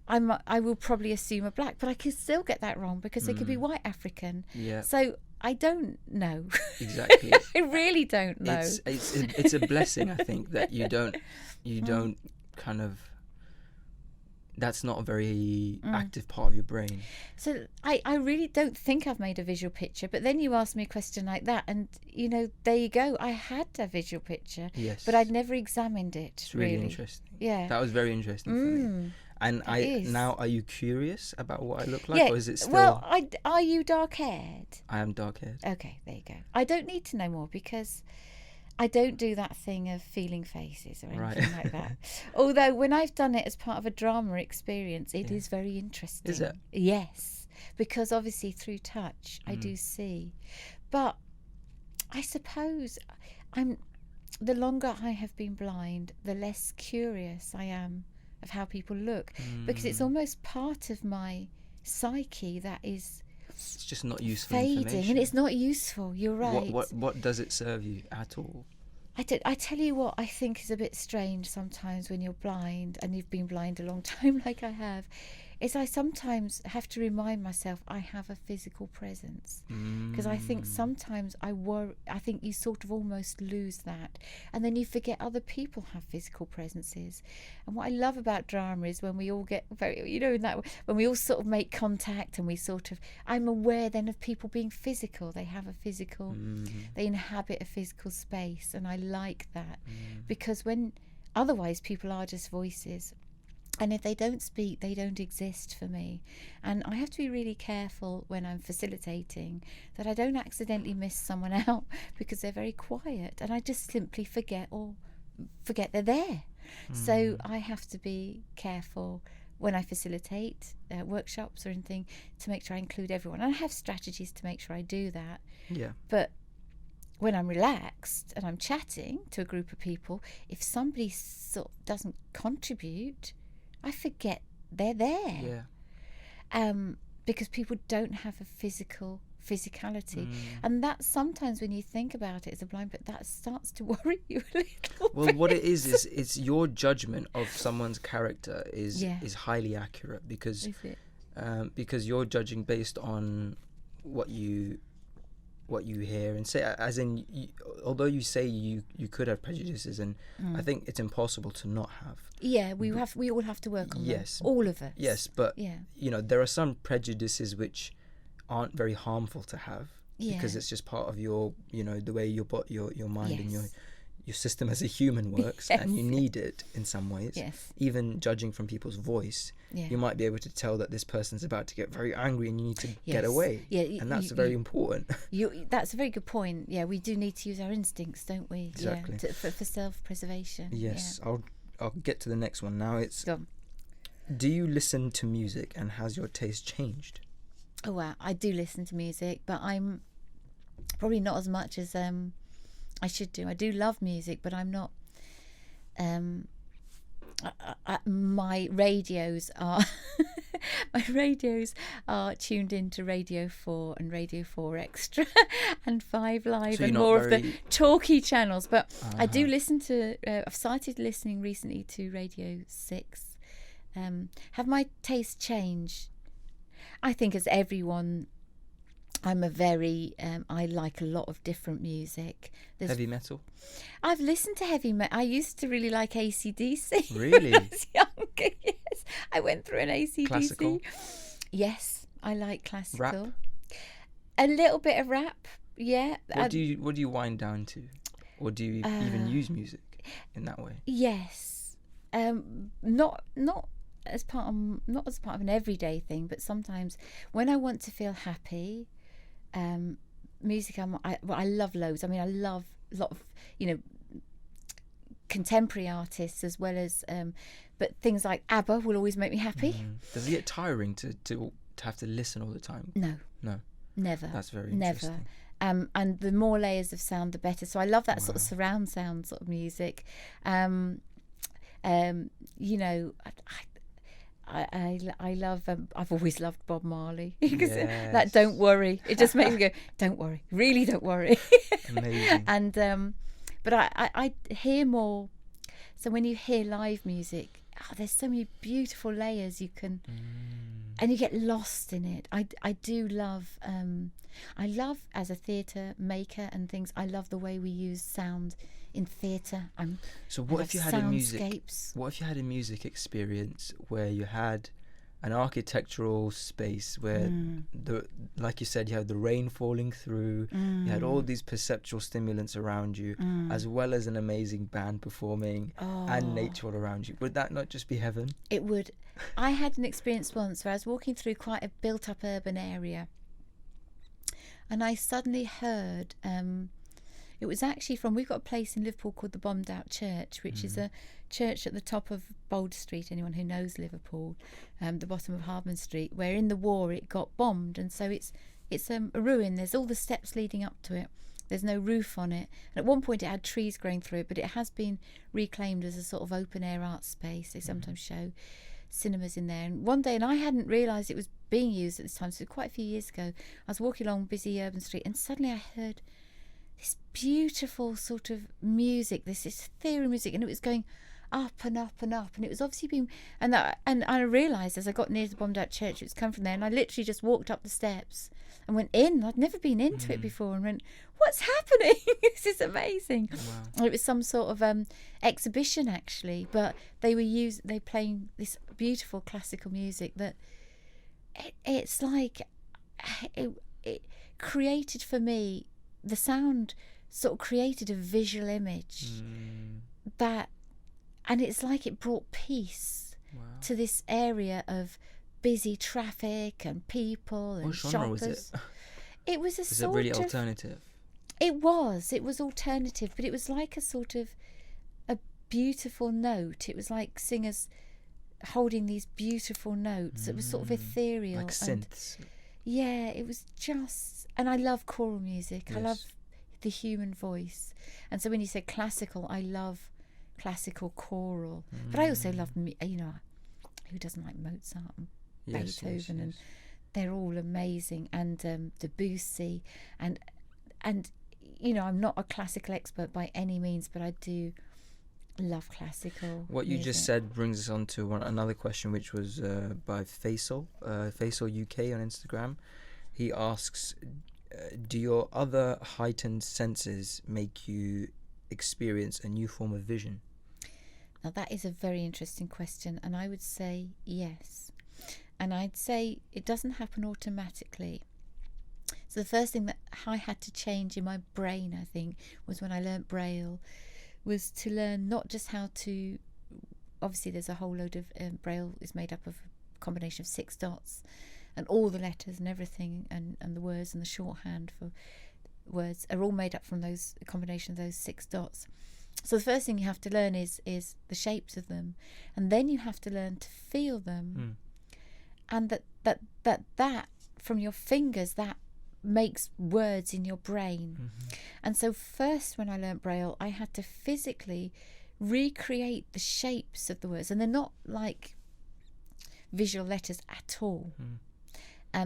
I will probably assume are black, but I could still get that wrong because they could be white African. Yeah. So I don't know. Exactly. I really don't know. It's a blessing, I think, that you don't kind of. That's not a very active part of your brain. So I really don't think I've made a visual picture, but then you asked me a question like that, and there you go. I had a visual picture, yes, but I'd never examined it. It's really interesting. Yeah, that was very interesting for me. And now, are you curious about what I look like, or is it still? Well, are you dark-haired? I am dark-haired. Okay, there you go. I don't need to know more because I don't do that thing of feeling faces or anything like that. Although when I've done it as part of a drama experience, it is very interesting. Is it? Yes, because obviously through touch I do see. But I suppose the longer I have been blind, the less curious I am of how people look, because it's almost part of my psyche that is. It's just not useful fading, information. and it's not useful. You're right. What does it serve you at all? I tell you what I think is a bit strange sometimes when you're blind, and you've been blind a long time like I have, is I sometimes have to remind myself I have a physical presence, because I think sometimes I think you sort of almost lose that, and then you forget other people have physical presences. And what I love about drama is when we all get very, when we all sort of make contact, and I'm aware then of people being physical. They have a physical, they inhabit a physical space, and I like that, because when otherwise people are just voices. And if they don't speak, they don't exist for me. And I have to be really careful when I'm facilitating that I don't accidentally miss someone out because they're very quiet, and I just simply forget they're there. So I have to be careful when I facilitate workshops or anything to make sure I include everyone. And I have strategies to make sure I do that. Yeah. But when I'm relaxed and I'm chatting to a group of people, if somebody sort of doesn't contribute, I forget they're there. Yeah. Because people don't have a physicality. And that sometimes when you think about it as a blind, but that starts to worry you a little Well, bit. what it is it's your judgment of someone's character is highly accurate, because you're judging based on what you hear and say, as in although you say you could have prejudices, and I think it's impossible to not have. Yeah, we all have to work on them. All of us. Yes, but there are some prejudices which aren't very harmful to have, because it's just part of your the way your mind and your system as a human works, and you need it in some ways. Even judging from people's voice, you might be able to tell that this person's about to get very angry and you need to get away. And that's very important. That's a very good point. Yeah, we do need to use our instincts, don't we? Exactly. For self-preservation. Yes. I'll get to the next one now. It's, do you listen to music, and has your taste changed? Oh wow, I do listen to music, but I'm probably not as much as I should do. I do love music, but I'm not. My radios are tuned into Radio 4 and Radio 4 Extra and 5 Live, so and more of the talky channels. But I do listen to. I've started listening recently to Radio 6. Have my taste changed? I think as everyone I'm a very, I like a lot of different music. Heavy metal? I've listened to heavy metal. I used to really like AC/DC. Really? When I was younger, yes. I went through an AC/DC. Classical? Yes, I like classical. Rap? A little bit of rap, yeah. What do you wind down to? Or do you even use music in that way? Yes. Not as part of an everyday thing, but sometimes when I want to feel happy, music. I love loads. I mean, I love a lot of contemporary artists as well as, but things like ABBA will always make me happy. Does it get tiring to have to listen all the time? No, never. That's very interesting. And the more layers of sound, the better. So I love that sort of surround sound sort of music. I love. I've always loved Bob Marley because that "Don't Worry." It just makes me go, "Don't worry, really, don't worry." Amazing. And but I hear more. So when you hear live music, there's so many beautiful layers you can, and you get lost in it. I do love. I love, as a theatre maker and things, I love the way we use sound in theatre. So what if you had a music experience where you had an architectural space where like you said, you had the rain falling through, you had all these perceptual stimulants around you, as well as an amazing band performing and nature all around you? Would that not just be heaven? It would. I had an experience once where I was walking through quite a built-up urban area, and I suddenly heard, it was actually we've got a place in Liverpool called the Bombed Out Church, which is a church at the top of Bold Street, anyone who knows Liverpool, the bottom of Hardman Street, where in the war it got bombed, and so it's a ruin. There's all the steps leading up to it. There's no roof on it. And at one point it had trees growing through it, but it has been reclaimed as a sort of open air art space. They sometimes show cinemas in there. And one day, and I hadn't realised it was being used at this time, so quite a few years ago, I was walking along busy urban street, and suddenly I heard this beautiful sort of music, this ethereal music, and it was going up and up and up, and it was obviously being, and I realised as I got near the Bombed Out Church it was come from there, and I literally just walked up the steps and went in. I'd never been into it before, and went, what's happening? This is amazing. Wow. It was some sort of exhibition actually, but they playing this beautiful classical music that it's like it created for me, the sound sort of created a visual image and it's like it brought peace to this area of busy traffic and people and shoppers. What genre was it? It was was it really alternative? It was alternative, but it was like a sort of a beautiful note. It was like singers holding these beautiful notes. It was sort of ethereal, like synths. Yeah, it was just, and I love choral music. Yes. I love the human voice, and so when you say classical, I love classical choral. But I also love, who doesn't like Mozart and Beethoven, and they're all amazing, and Debussy, and I'm not a classical expert by any means, but I do love classical What you just said brings us on to another question, which was by Faisal UK on Instagram. He asks, do your other heightened senses make you experience a new form of vision? Now that is a very interesting question, and I would say yes. And I'd say it doesn't happen automatically. So the first thing that I had to change in my brain, I think, was when I learnt Braille, was to learn not just how to, obviously there's a whole load of, Braille is made up of a combination of 6 dots, and all the letters and everything, and the words and the shorthand for words are all made up from a combination of those 6 dots. So the first thing you have to learn is the shapes of them, and then you have to learn to feel them, and that from your fingers, that makes words in your brain. And so first, when I learnt Braille, I had to physically recreate the shapes of the words, and they're not like visual letters at all.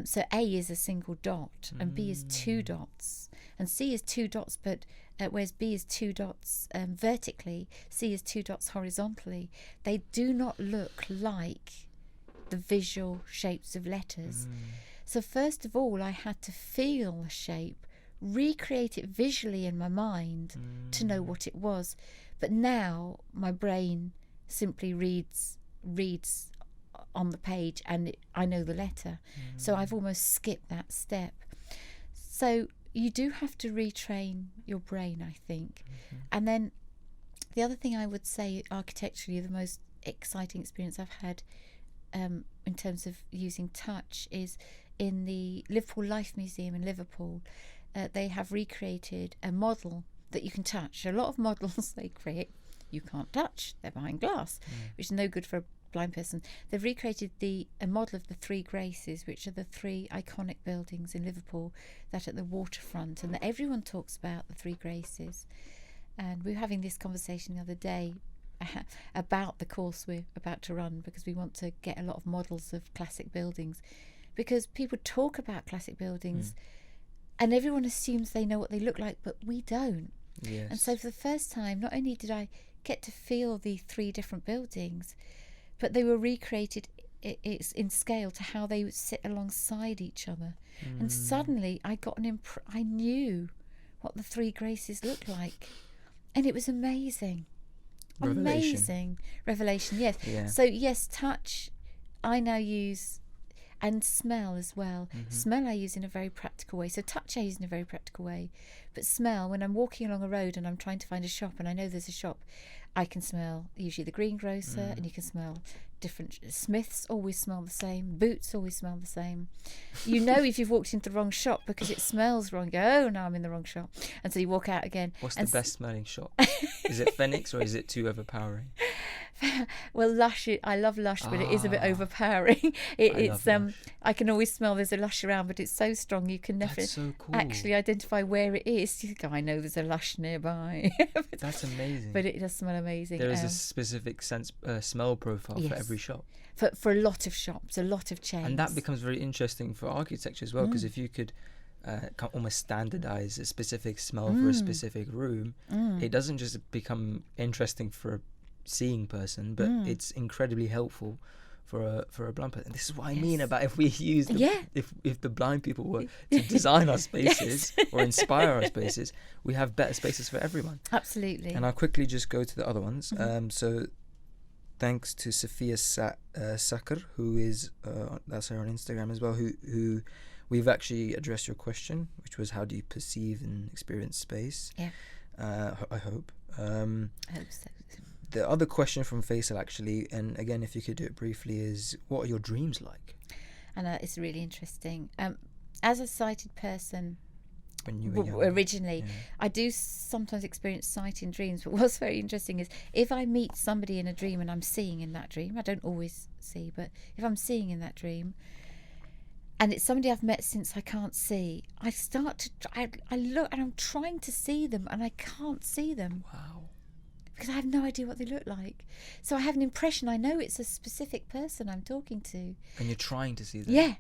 So A is a single dot, and B is 2 dots, and C is 2 dots, but whereas B is 2 dots vertically, C is 2 dots horizontally. They do not look like the visual shapes of letters. So first of all, I had to feel a shape, recreate it visually in my mind to know what it was. But now my brain simply reads on the page, and I know the letter. So I've almost skipped that step. So you do have to retrain your brain, I think. And then the other thing I would say, architecturally, the most exciting experience I've had in terms of using touch is in the Liverpool Life Museum in Liverpool. They have recreated a model that you can touch. A lot of models they create you can't touch, they're behind glass, which is no good for a blind person. They've recreated a model of the Three Graces, which are the three iconic buildings in Liverpool that are at the waterfront, and that everyone talks about the Three Graces. And we were having this conversation the other day about the course we're about to run, because we want to get a lot of models of classic buildings, because people talk about classic buildings and everyone assumes they know what they look like, but we don't. Yes. And so for the first time, not only did I get to feel the three different buildings, but they were recreated it's in scale to how they would sit alongside each other. And suddenly I got I knew what the Three Graces looked like, and it was amazing. Amazing revelation. Yes. Yeah. So yes, touch I now use, and smell as well. Smell I use in a very practical way. So touch I use in a very practical way, but smell, when I'm walking along a road and I'm trying to find a shop and I know there's a shop, I can smell usually the greengrocer, and you can smell different. Smiths always smell the same. Boots always smell the same. You know if you've walked into the wrong shop because it smells wrong. You go, oh, no, I'm in the wrong shop. And so you walk out again. What's the best smelling shop? Is it Phoenix or is it too overpowering? Well, Lush, I love Lush, but it is a bit overpowering. It's I can always smell there's a Lush around, but it's so strong you can never actually identify where it is. You go, I know there's a Lush nearby. That's amazing. But it does smell amazing. There is a specific smell profile for every shop. For a lot of shops, a lot of chains. And that becomes very interesting for architecture as well, because if you could almost standardize a specific smell for a specific room, it doesn't just become interesting for a seeing person, but it's incredibly helpful for a blind person. This is what I mean about if we use if the blind people were to design our spaces or inspire our spaces, we have better spaces for everyone. Absolutely. And I'll quickly just go to the other ones. So thanks to Sophia Sakar, who is that's her on Instagram as well, who we've actually addressed your question, which was how do you perceive and experience space. I hope so. The other question from Faisal, actually, and again, if you could do it briefly, is what are your dreams like? And it's really interesting. As a sighted person, when you were young, originally, I do sometimes experience sight in dreams. But what's very interesting is if I meet somebody in a dream and I'm seeing in that dream, I don't always see, but if I'm seeing in that dream, and it's somebody I've met since I can't see, I start to I look and I'm trying to see them and I can't see them. Wow. Because I have no idea what they look like. So I have an impression, I know it's a specific person I'm talking to. And you're trying to see them? Yeah.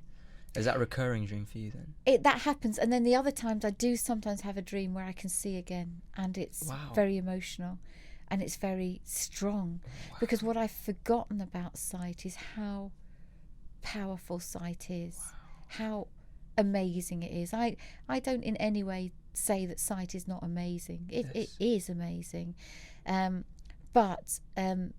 Is that a recurring dream for you then? That happens. And then the other times I do sometimes have a dream where I can see again. And it's very emotional. And it's very strong. Wow. Because what I've forgotten about sight is how powerful sight is. Wow. How amazing it is. I don't in any way say that sight is not amazing. It is amazing. But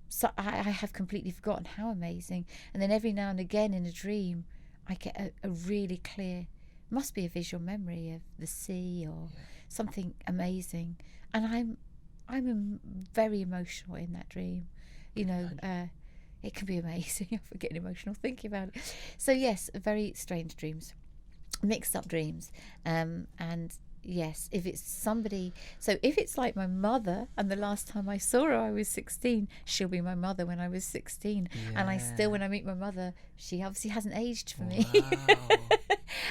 so I have completely forgotten how amazing. And then every now and again in a dream, I get a really clear, must be a visual memory of the sea or something amazing. And I'm very emotional in that dream. You know, it can be amazing. I'm getting emotional thinking about it. So yes, very strange dreams, mixed up dreams, and. Yes, if it's somebody, so if it's like my mother, and the last time I saw her I was 16, she'll be my mother when I was 16, and I still, when I meet my mother, she obviously hasn't aged for me.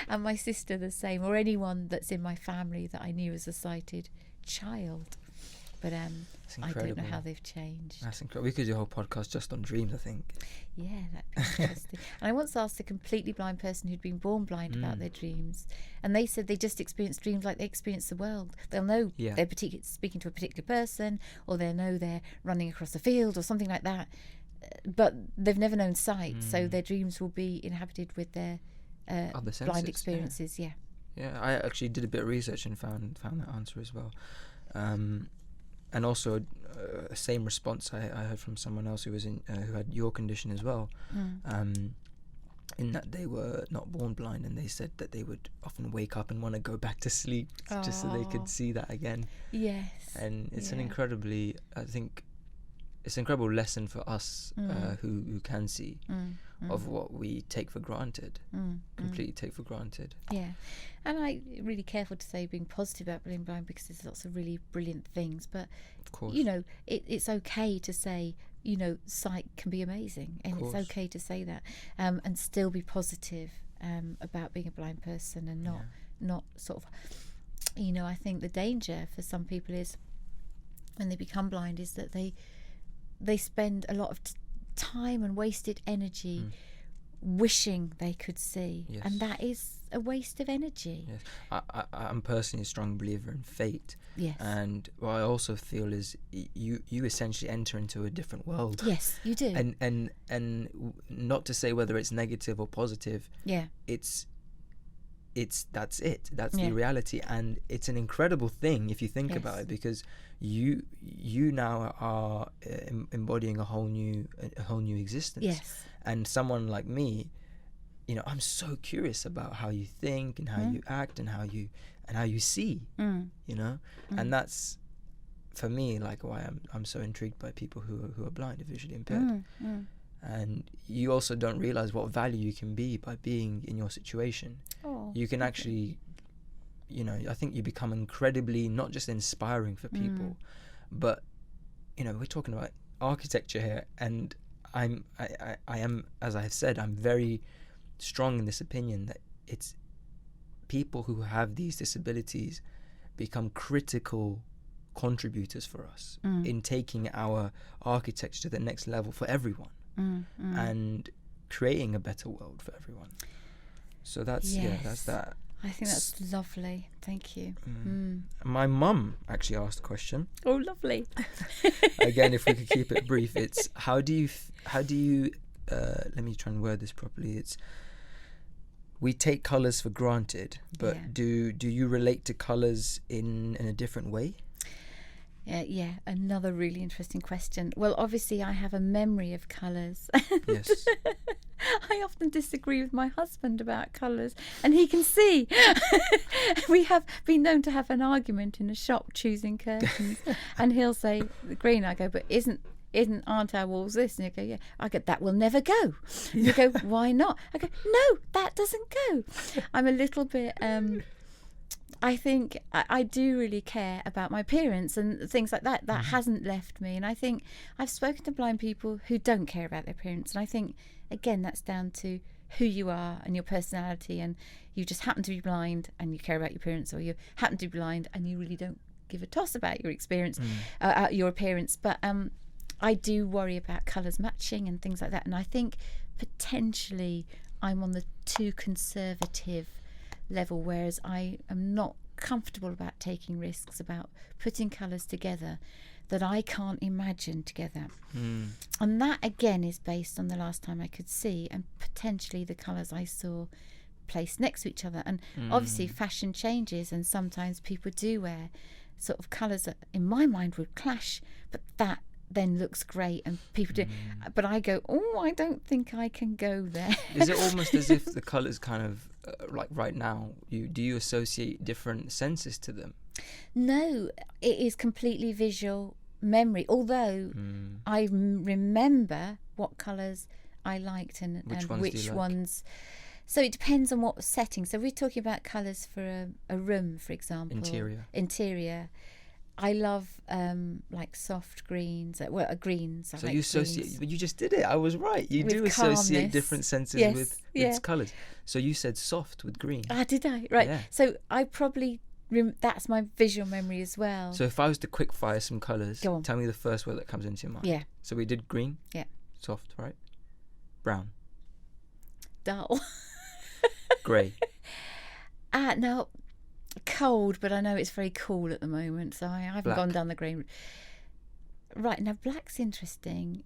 And my sister the same, or anyone that's in my family that I knew as a sighted child. But I don't know how they've changed. That's incredible. We could do a whole podcast just on dreams, I think. Yeah, that'd be interesting. And I once asked a completely blind person who'd been born blind about their dreams, and they said they just experience dreams like they experience the world. They'll know they're speaking to a particular person, or they'll know they're running across a field or something like that, but they've never known sight, so their dreams will be inhabited with their other senses, blind experiences. Yeah. I actually did a bit of research and found that answer as well. And also, same response I heard from someone else who was who had your condition as well. In that they were not born blind, and they said that they would often wake up and want to go back to sleep just so they could see that again. Yes. And it's an incredibly, I think, it's an incredible lesson for us who can see of what we take for granted, completely take for granted. Yeah, and I'm really careful to say being positive about being blind, because there's lots of really brilliant things. But of course, it's okay to say, sight can be amazing, and it's okay to say that, and still be positive about being a blind person, and not sort of, I think the danger for some people is when they become blind is that they spend a lot of time and wasted energy wishing they could see, and that is a waste of energy. Yes, I'm personally a strong believer in fate. Yes, and what I also feel is you essentially enter into a different world. Yes, you do. And not to say whether it's negative or positive. Yeah, it's that's the reality, and it's an incredible thing if you think about it, because you now are embodying a whole new existence. Yes. And someone like me, I'm so curious about how you think and how you act and how you see, and that's for me like why I'm so intrigued by people who are blind or visually impaired. And you also don't realize what value you can be by being in your situation. You can actually, I think you become incredibly not just inspiring for people, but we're talking about architecture here, and I am, as I have said, I'm very strong in this opinion that it's people who have these disabilities become critical contributors for us in taking our architecture to the next level for everyone. And creating a better world for everyone. So that's that's that. I think that's lovely. Thank you. My mum actually asked a question. Oh, lovely. Again, if we could keep it brief, it's how do you let me try and word this properly. It's we take colours for granted, but do you relate to colours in a different way? Yeah, another really interesting question. Well, obviously I have a memory of colours. Yes. I often disagree with my husband about colours, and he can see. We have been known to have an argument in a shop choosing curtains, and he'll say the green. I go, but aren't our walls this? And you go, yeah. I go, that will never go. And you go, why not? I go, no, that doesn't go. I'm a little bit I think I do really care about my appearance and things like that. That hasn't left me. And I think I've spoken to blind people who don't care about their appearance. And I think, again, that's down to who you are and your personality. And you just happen to be blind and you care about your appearance, or you happen to be blind and you really don't give a toss about your experience, your appearance. But I do worry about colours matching and things like that. And I think potentially I'm on the too conservative level, whereas I am not comfortable about taking risks, about putting colours together that I can't imagine together. And that again is based on the last time I could see, and potentially the colours I saw placed next to each other. And obviously fashion changes, and sometimes people do wear sort of colours that in my mind would clash, but that then looks great and people do, but I go, I don't think I can go there. Is it almost as if the colours kind of like right now, do you associate different senses to them? No, it is completely visual memory, although I remember what colours I liked and which ones. So it depends on what setting. So we're talking about colours for a room, for example. Interior. I love like soft greens, greens. So you associate, but you just did it. I was right. You do associate calmness. Different senses with colours. So you said soft with green. Ah, did I? Right. Yeah. So I probably that's my visual memory as well. So if I was to quick fire some colours, tell me the first word that comes into your mind. Yeah. So we did green. Yeah. Soft, right? Brown. Dull. Grey. Now. Cold, but I know it's very cool at the moment, so I haven't gone down the grey route. Right, now black's interesting.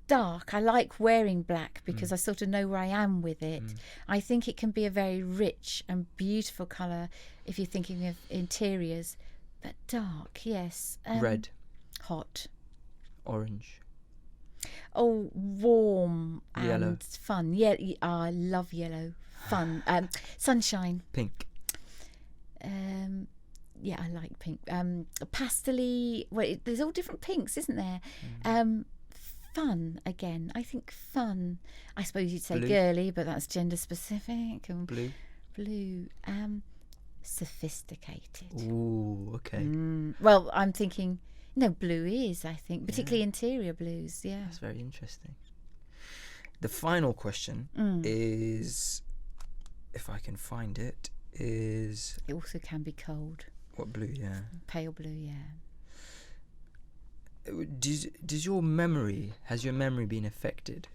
dark. I like wearing black because I sort of know where I am with it. I think it can be a very rich and beautiful colour if you're thinking of interiors, but dark, yes. Red. Hot. Orange. Oh, warm and Yellow. fun. Yeah, I love yellow. Fun. Sunshine. Pink. Yeah, I like pink. Pastel-y. Well, there's all different pinks, isn't there? Fun again. I think fun. I suppose you'd say Blue. girly, but that's gender specific. And Blue. Sophisticated. Ooh, okay. Well, I'm thinking, blue is, I think, particularly interior blues. Yeah. That's very interesting. The final question is, if I can find it, is... It also can be cold. What, blue? Yeah. Pale blue, yeah. Has your memory been affected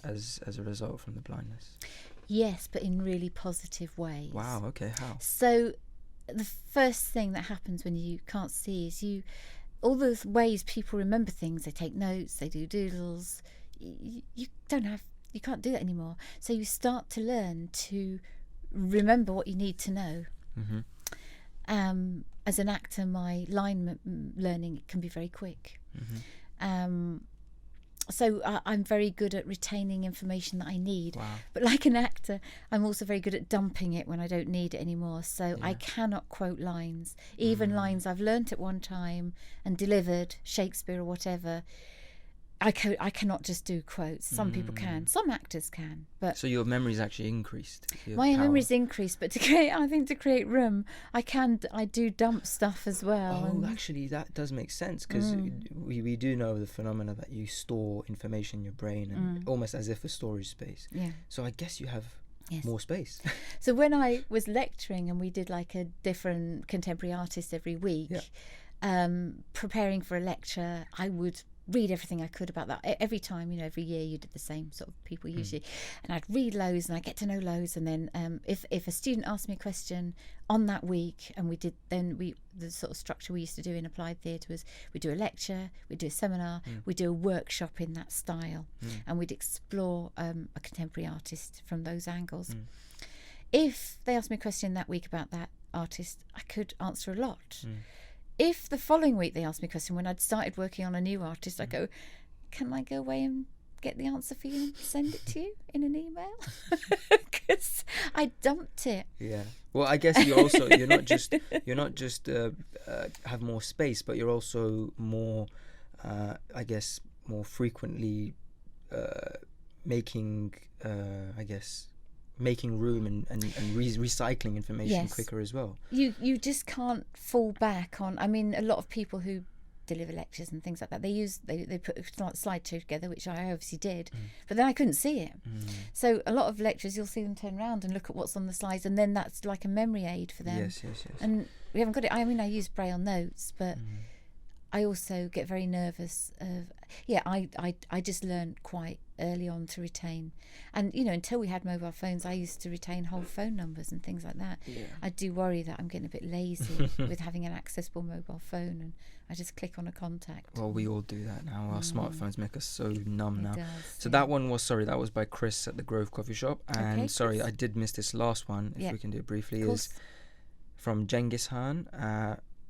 as a result from the blindness? Yes, but in really positive ways. Wow, okay, how? So the first thing that happens when you can't see is all those ways people remember things. They take notes, they do doodles. You can't do that anymore. So you start to learn to remember what you need to know. As an actor, my line learning can be very quick. So I'm very good at retaining information that I need. Wow. But like an actor, I'm also very good at dumping it when I don't need it anymore. So I cannot quote lines, even lines I've learnt at one time and delivered, Shakespeare or whatever. I cannot just do quotes. Some people can. Some actors can. But so your memory's actually increased? My memory's increased, but to create room, I do dump stuff as well. Oh, actually, that does make sense, because we do know the phenomena that you store information in your brain and almost as if a storage space. Yeah. So I guess you have more space. So when I was lecturing and we did like a different contemporary artist every week, preparing for a lecture, I would read everything I could about that. Every time, every year you did the same sort of people usually, and I'd read loads and I'd get to know loads, and then if a student asked me a question on that week, and the sort of structure we used to do in applied theatre was we'd do a lecture, we'd do a seminar, we'd do a workshop in that style, and we'd explore a contemporary artist from those angles. If they asked me a question that week about that artist, I could answer a lot. If the following week they asked me a question when I'd started working on a new artist, I go, can I go away and get the answer for you and send it to you in an email? Because I dumped it. Yeah. Well, I guess you're not just have more space, but you're also more, more frequently making room and recycling information quicker as well. You just can't fall back on. I mean, a lot of people who deliver lectures and things like that, they put a slideshow together, which I obviously did, but then I couldn't see it. So a lot of lecturers, you'll see them turn around and look at what's on the slides, and then that's like a memory aid for them. Yes. And we haven't got it. I mean, I use Braille notes, but I also get very nervous I just learned quite early on to retain, and until we had mobile phones, I used to retain whole phone numbers and things like that. I do worry that I'm getting a bit lazy with having an accessible mobile phone, and I just click on a contact. Well, we all do that now. Our smartphones make us so numb now. Does, so that was by Chris at the Grove Coffee Shop, and Chris. I did miss this last one. If we can do it briefly, is from Genghis Khan.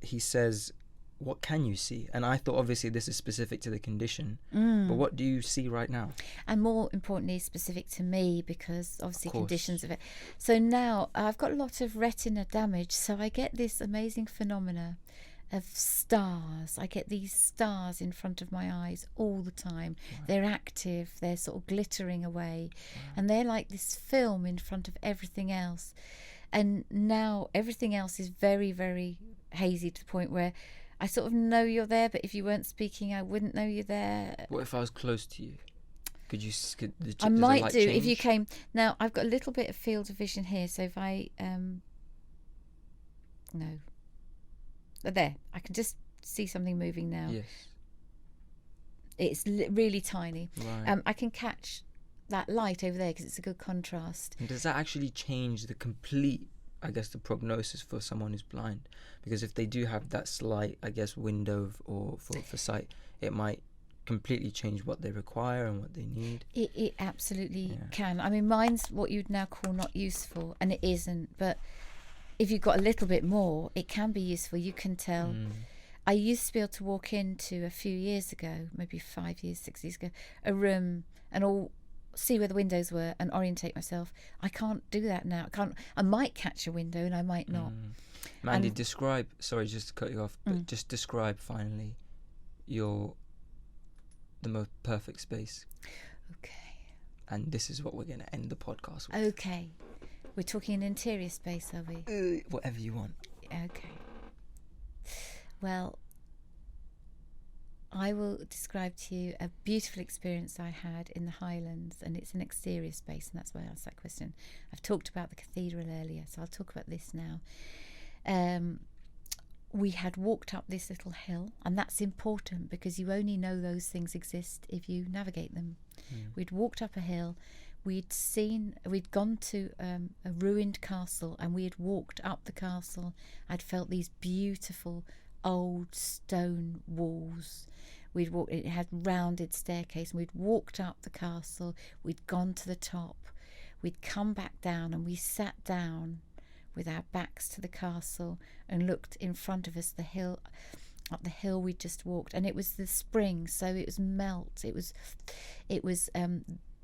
He says, what can you see? And I thought obviously this is specific to the condition, but what do you see right now? And more importantly, specific to me, because obviously conditions of it. So now I've got a lot of retina damage, so I get this amazing phenomena of stars. I get these stars in front of my eyes all the time. Wow. They're active, they're sort of glittering away, and they're like this film in front of everything else. And now everything else is very, very hazy, to the point where I sort of know you're there, but if you weren't speaking, I wouldn't know you're there. What if I was close to you? I might do if you came. Now, I've got a little bit of field of vision here, so if I... no. There, I can just see something moving now. Yes. It's really tiny. Right. I can catch that light over there because it's a good contrast. And does that actually change the complete, the prognosis for someone who's blind? Because if they do have that slight, window for sight, it might completely change what they require and what they need. It absolutely can. I mean, mine's what you'd now call not useful, and it isn't. But if you've got a little bit more, it can be useful. You can tell. I used to be able to walk into, a few years ago, maybe 5 years, 6 years ago, a room and all see where the windows were and orientate myself. I can't do that now. I might catch a window and I might not. Mandy, describe, sorry, just to cut you off, but just describe finally the most perfect space. Okay. And this is what we're going to end the podcast with. Okay. We're talking an interior space, are we? Whatever you want. Okay. Well, I will describe to you a beautiful experience I had in the Highlands, and it's an exterior space, and that's why I asked that question. I've talked about the cathedral earlier, so I'll talk about this now. We had walked up this little hill, and that's important because you only know those things exist if you navigate them. We'd walked up a hill, we'd gone to a ruined castle, and we had walked up the castle. I'd felt these beautiful old stone walls. It had rounded staircase, and we'd walked up the castle, we'd gone to the top, we'd come back down, and we sat down with our backs to the castle and looked in front of us up the hill we'd just walked, and it was the spring, so it was melt. It was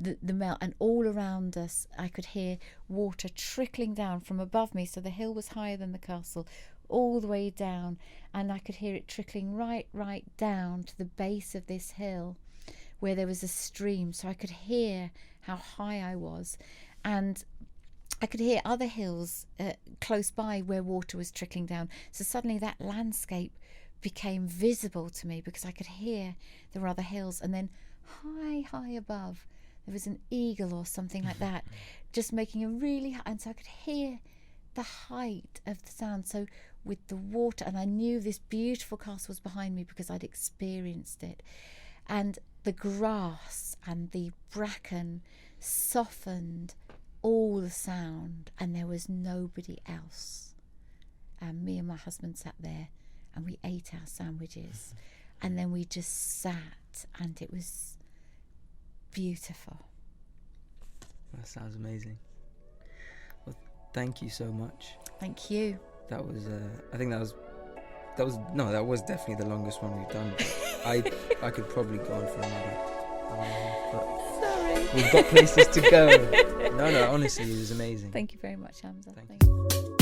the melt, and all around us I could hear water trickling down from above me. So the hill was higher than the castle, all the way down, and I could hear it trickling right down to the base of this hill where there was a stream. So I could hear how high I was, and I could hear other hills close by where water was trickling down. So suddenly that landscape became visible to me because I could hear there were other hills, and then high above there was an eagle or something like that, just making a really high, and so I could hear the height of the sound. So with the water, and I knew this beautiful castle was behind me because I'd experienced it, and the grass and the bracken softened all the sound, and there was nobody else, and me and my husband sat there and we ate our sandwiches, and then we just sat, and it was beautiful. That sounds amazing. Well, thank you so much. Thank you. That was that was definitely the longest one we've done. I could probably go on for another. But sorry, we've got places to go. No, honestly, it was amazing. Thank you very much, Hamza. Thank you.